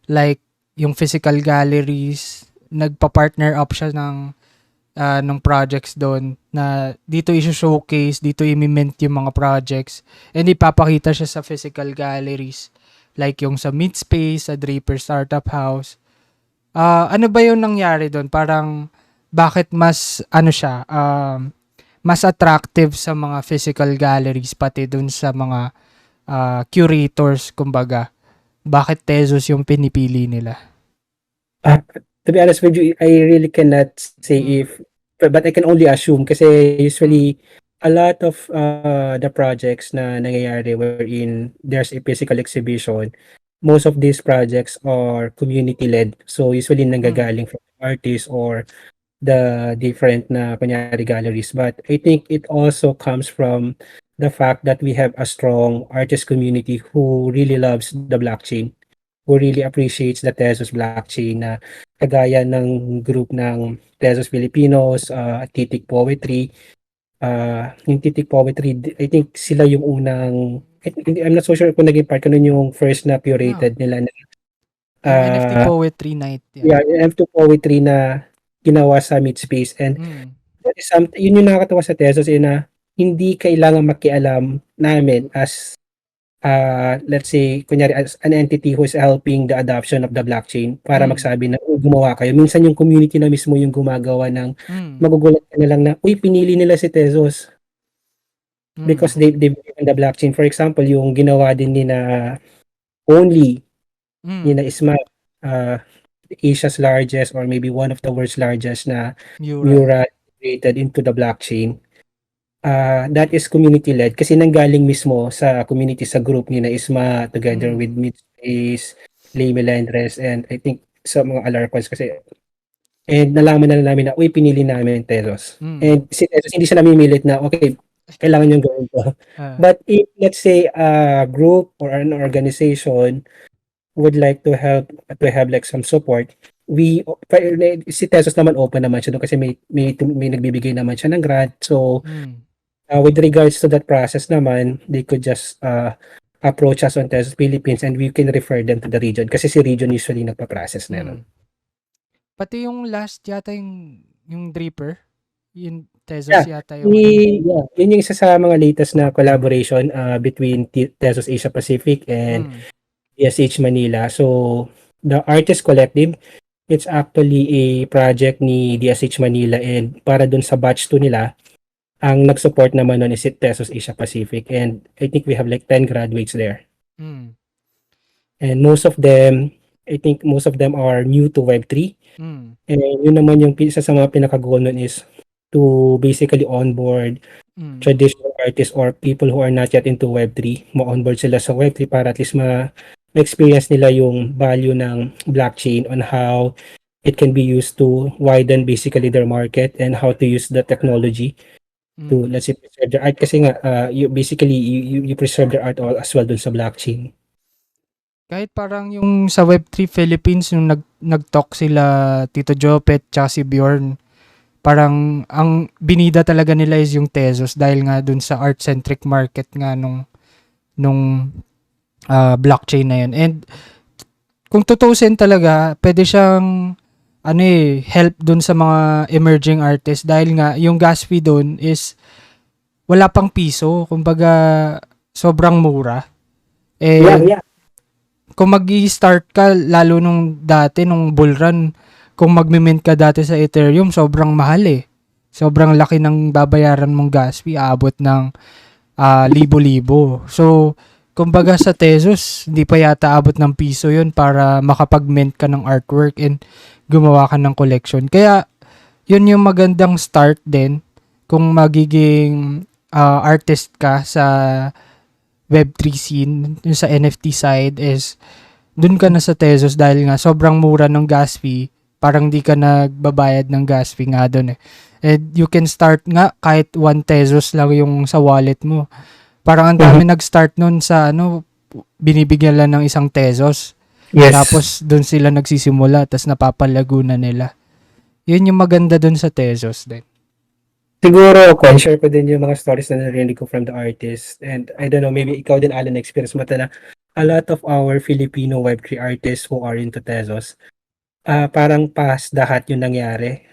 like yung physical galleries, nagpa-partner up siya ng projects doon na dito i-showcase, dito i-mint yung mga projects and ipapakita siya sa physical galleries like yung sa Meetspace, sa Draper Startup House. Ano ba yung nangyari doon? Parang bakit mas siya mas attractive sa mga physical galleries pati doon sa mga curators kumbaga. Bakit Tezos yung pinipili nila? To be honest with you, I really cannot say but I can only assume kasi usually a lot of the projects na nangyayari wherein there's a physical exhibition, most of these projects are community-led. So usually nanggagaling from artists or the different na kunyari galleries. But I think it also comes from the fact that we have a strong artist community who really loves the blockchain, who really appreciates the Tezos blockchain na kagaya ng group ng Tezos Filipinos, Titik Poetry. Yung Titik Poetry, I think sila yung unang, I'm not so sure kung naging part ko nun yung first na curated nila na NFT Poetry Night. Yeah, NFT Poetry na ginawa sa Meetspace. And that is yun yung nakakatawa sa Tezos na hindi kailangan makialam namin as let's say, kunyari as an entity who is helping the adoption of the blockchain para magsabi na gumawa kayo. Minsan yung community na mismo yung gumagawa ng magugulat ka na lang na, uy, pinili nila si Tezos. Because they believe in the blockchain. For example, yung ginawa din ni na Only, ni na Isma, Asia's largest or maybe one of the world's largest na mural created into the blockchain. That is community-led kasi nanggaling mismo sa community, sa group ni na Isma together with Meetspace, Lay Melendres, and I think sa mga Alarcons kasi. And nalaman na namin na, uy, pinili namin Tezos. And si Tezos, hindi siya namimilit na, okay, kailangan yung gawin to. But if, let's say, a group or an organization would like to have like some support, si Tezos naman open naman siya doon kasi may nagbibigay naman siya ng grant. So, with regards to that process naman, they could just approach us on Tezos Philippines and we can refer them to the region kasi si region usually nagpa-process na yun. Pati yung last yata yung Draper, yung Tezos yata yung yun yung isa sa mga latest na collaboration between Tezos Asia Pacific and DSH Manila. So, the Artist Collective, it's actually a project ni DSH Manila and para dun sa batch 2 nila, ang nag-support naman nun is Tezos Asia Pacific and I think we have like 10 graduates there. And most of them are new to Web3. And yun naman yung isa sa mga pinaka-goal nun is to basically onboard Mm. traditional artists or people who are not yet into Web3. Ma-onboard sila sa Web3 para at least ma-experience nila yung value ng blockchain on how it can be used to widen basically their market and how to use the technology to, Mm. let's say, preserve their art. Kasi nga, you basically, you preserve their art all as well dun sa blockchain. Kahit parang yung sa Web3 Philippines, yung nag-talk sila Tito Jopet tsaka si Bjorn, parang ang binida talaga nila is yung Tezos dahil nga dun sa art-centric market nga nung blockchain na yun. And kung tutusin talaga, pwede siyang help dun sa mga emerging artists dahil nga yung gas fee dun is wala pang piso. Kumbaga, sobrang mura. Yeah. Kung mag-i-start ka, lalo nung dati, nung bull run, kung mag-mint ka dati sa Ethereum, sobrang mahal eh. Sobrang laki ng babayaran mong gas fee, aabot ng libo-libo. So, kumbaga sa Tezos, hindi pa yata abot ng piso yun para makapag-mint ka ng artwork and gumawa ka ng collection. Kaya, yun yung magandang start din kung magiging artist ka sa Web3 scene, yung sa NFT side is dun ka na sa Tezos dahil nga sobrang mura ng gas fee, parang di ka nagbabayad ng gas fee nga dun eh. And you can start nga kahit 1 Tezos lang yung sa wallet mo. Parang ang dami nag-start nun sa binibigyan lang ng 1 Tezos. Yes. Tapos dun sila nagsisimula, tapos napapalago na nila. Yun yung maganda dun sa Tezos din. Siguro, share ko din yung mga stories na narinig ko from the artist. And I don't know, maybe ikaw din, Alan, experience mo na a lot of our Filipino Web3 artists who are into Tezos, parang past lahat yung nangyari.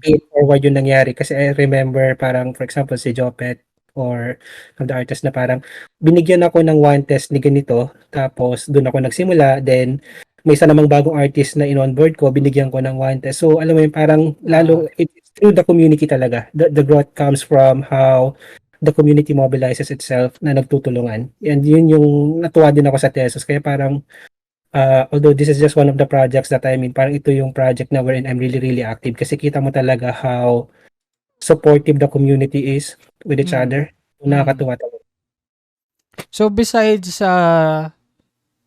Paid forward yung nangyari. Kasi I remember parang, for example, si Jopet or the artist na parang binigyan ako ng 1 test ni ganito, tapos doon ako nagsimula, then may isa namang bagong artist na in-onboard ko, binigyan ko ng 1 test. So, alam mo yun, parang lalo, it's through the community talaga. The growth comes from how the community mobilizes itself na nagtutulungan. And yun yung natuwa din ako sa Tesos. Kaya parang, although this is just one of the projects that I mean, parang ito yung project na wherein I'm really, really active. Kasi kita mo talaga how supportive the community is with each other. Nakakatuwa talaga. So, besides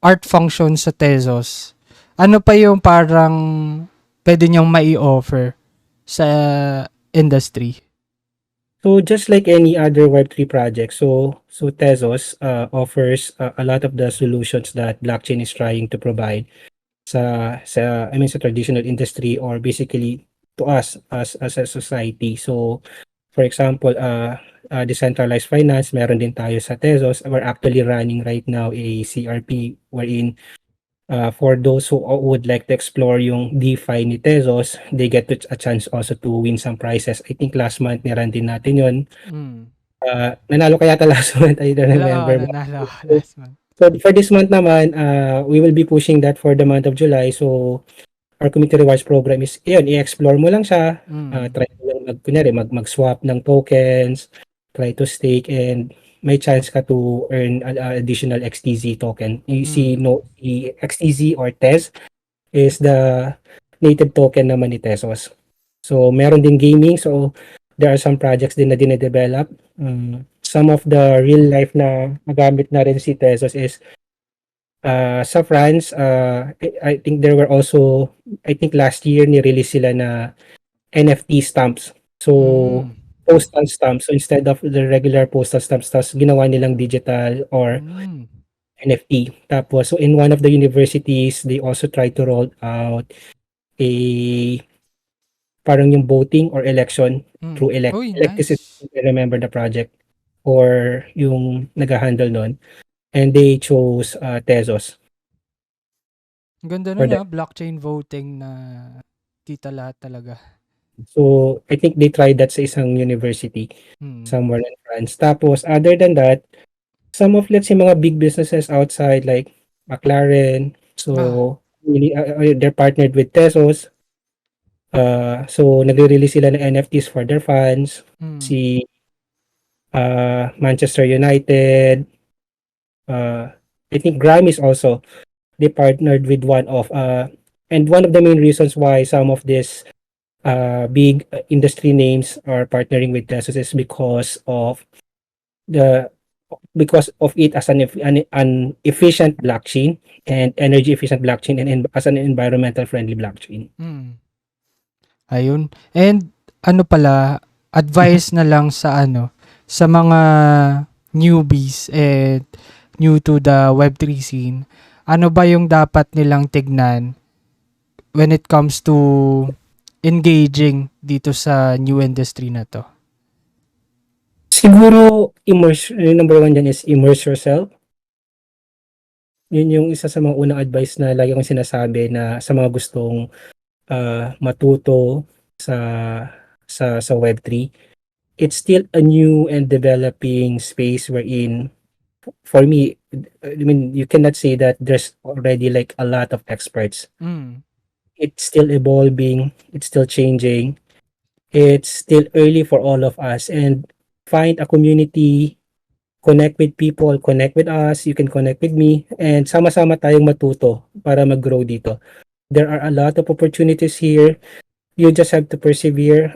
art function sa Tezos, ano pa yung parang pwede niyang mai-offer sa industry? So just like any other Web3 project, so Tezos offers a lot of the solutions that blockchain is trying to provide sa traditional industry or basically to us as a society. So for example, decentralized finance, meron din tayo sa Tezos. We're actually running right now a CRP wherein for those who would like to explore yung DeFi ni Tezos, they get a chance also to win some prizes. I think last month niran din natin yun. Nanalo kaya last month, I don't remember. Nanalo last month. So for this month naman, we will be pushing that for the month of July. So our community rewards program is i-explore mo lang siya. Try mo lang mag-swap ng tokens, try to stake, and may chance ka to earn additional XTZ token. You see, the XTZ or TEZ is the native token naman ni Tezos. So, meron din gaming. So, there are some projects din na dine-develop. Some of the real life na nagamit na rin si Tezos is sa France, I think there were also, I think last year ni-release sila na NFT stamps. So, postal stamps. So, instead of the regular postal stamps, tapos ginawa nilang digital or NFT. Tapos, so in one of the universities, they also try to roll out a parang yung voting or election through electricity. I remember the project or yung nag-handle nun. And they chose Tezos. Ganda nun blockchain voting na kita lahat talaga. So, I think they tried that sa isang university somewhere in France. Tapos, other than that, some of, let's say, mga big businesses outside like McLaren, so, really, they're partnered with Tezos. So, nagre-release sila ng NFTs for their fans. Si Manchester United, I think Grammys also, they partnered with one of, and one of the main reasons why some of these big industry names are partnering with Tesos is the because of it as an efficient blockchain and energy efficient blockchain and as an environmental friendly blockchain. Ayun. And ano pala, advice na lang sa sa mga newbies and new to the Web3 scene. Ano ba yung dapat nilang tignan when it comes to engaging dito sa new industry na to? Siguro number one dyan is immerse yourself. Yun yung isa sa mga unang advice na lagi kong sinasabi na sa mga gustong matuto sa Web3. It's still a new and developing space wherein, for me, I mean, you cannot say that there's already like a lot of experts. It's still evolving, it's still changing, it's still early for all of us, and find a community, connect with people, connect with us, you can connect with me, and sama-sama tayong matuto para mag-grow dito. There are a lot of opportunities here. You just have to persevere,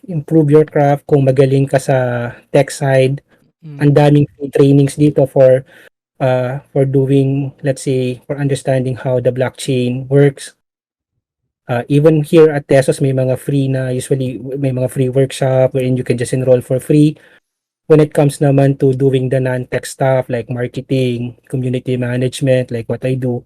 improve your craft. Kung magaling ka sa tech side, ang daming free trainings dito for doing, let's say, for understanding how the blockchain works. Even here at Tesos, may mga free na, usually may mga free workshop wherein you can just enroll for free. When it comes naman to doing the non-tech stuff like marketing, community management, like what I do,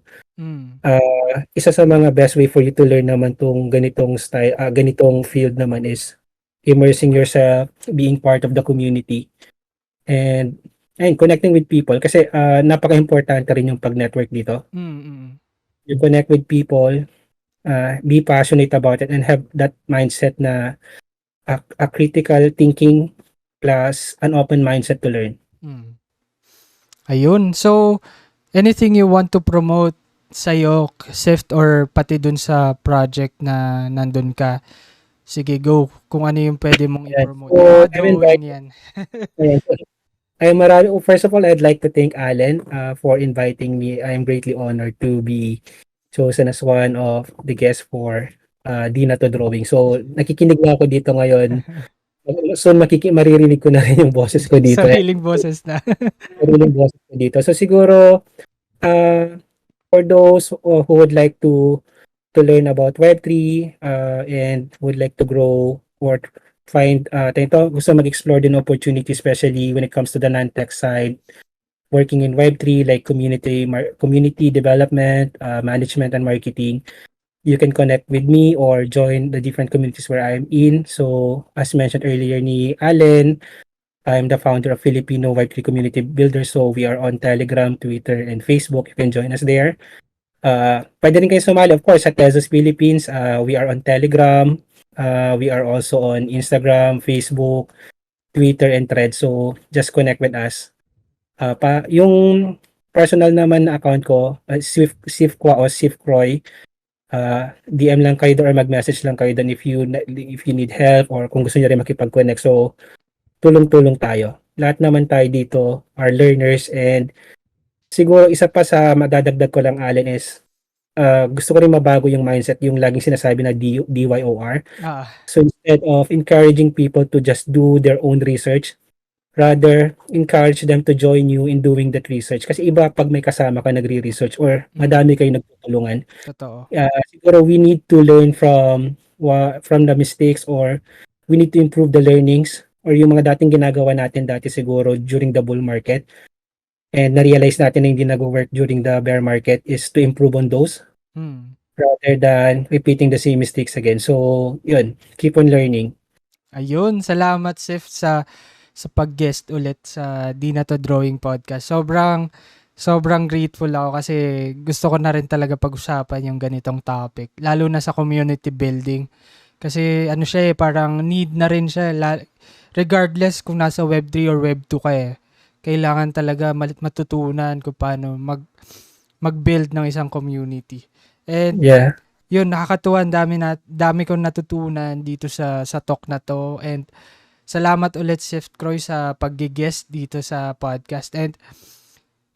isa sa mga best way for you to learn naman tong ganitong style, ganitong field naman is immersing yourself, being part of the community, and connecting with people. Kasi napaka-importante rin yung pag-network dito. You connect with people, be passionate about it, and have that mindset na a critical thinking plus an open mindset to learn. Ayun. So, anything you want to promote sa'yo, Sift, or pati dun sa project na nandun ka? Sige, go. Kung ano yung pwede mong i-promote. Yan. First of all, I'd like to thank Allen for inviting me. I'm greatly honored to be chosen as one of the guests for Dinato Drawing. So, nakikinig na ako dito ngayon. Soon maririnig ko na rin yung boses ko dito. Sariling boses na. Sariling boses ko dito. So, siguro, for those who would like to learn about Web3 and would like to grow or find gusto mag-explore din opportunity, especially when it comes to the non-tech side, working in Web3 like community development, management, and marketing, you can connect with me or join the different communities where I'm in. So, as mentioned earlier ni Allen, I'm the founder of Filipino Web3 Community Builder. So, we are on Telegram, Twitter, and Facebook. You can join us there. Pwede rin kayo sumali, of course, sa Tesos Philippines. We are on Telegram. We are also on Instagram, Facebook, Twitter, and Threads. So, just connect with us. Yung personal naman na account ko, Sifkwa o Sifkroy, DM lang kayo doon or mag-message lang kayo doon if you need help or kung gusto niyo rin makipag-connect. So, tulong-tulong tayo. Lahat naman tayo dito are learners, and siguro isa pa sa madadagdag ko lang, Allen, is gusto ko rin mabago yung mindset, yung laging sinasabi na DYOR. So, instead of encouraging people to just do their own research, rather encourage them to join you in doing that research. Kasi iba pag may kasama ka nagre-research or madami kayo nagtutulungan. Totoo. Siguro we need to learn from the mistakes, or we need to improve the learnings or yung mga dating ginagawa natin dati siguro during the bull market, and na-realize natin na hindi nag-work during the bear market, is to improve on those rather than repeating the same mistakes again. So, yun, keep on learning. Ayun, salamat, Sif, sa pag-guest ulit sa Dinato Drawing Podcast. Sobrang grateful ako kasi gusto ko na rin talaga pag-usapan yung ganitong topic, lalo na sa community building. Kasi ano siya parang need na rin siya, regardless kung nasa Web3 or Web2 ka kailangan talaga matutunan kung paano mag-build ng isang community. And yun, nakakatuwa, dami kong natutunan dito sa talk na to, and salamat ulit, Siftkroy, sa pag-guest dito sa podcast. And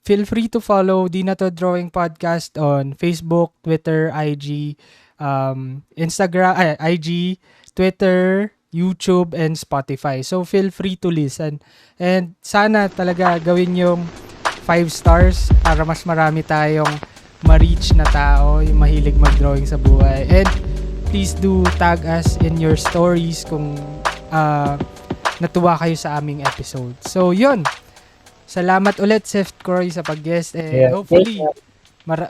feel free to follow Dinato Drawing Podcast on Facebook, Twitter, IG, Instagram, IG, Twitter, YouTube, and Spotify. So feel free to listen. And sana talaga gawin yung 5 stars para mas marami tayong ma-reach na tao, yung mahilig mag-drawing sa buhay. And please do tag us in your stories kung natuwa kayo sa aming episode. So yun. Salamat ulit, Seth Croy, sa pag-guest. And hopefully,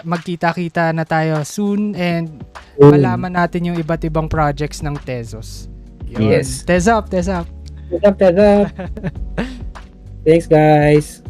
magkita-kita na tayo soon and malaman natin yung iba't ibang projects ng Tezos. Yun. Yes. Tez up. Thanks, guys.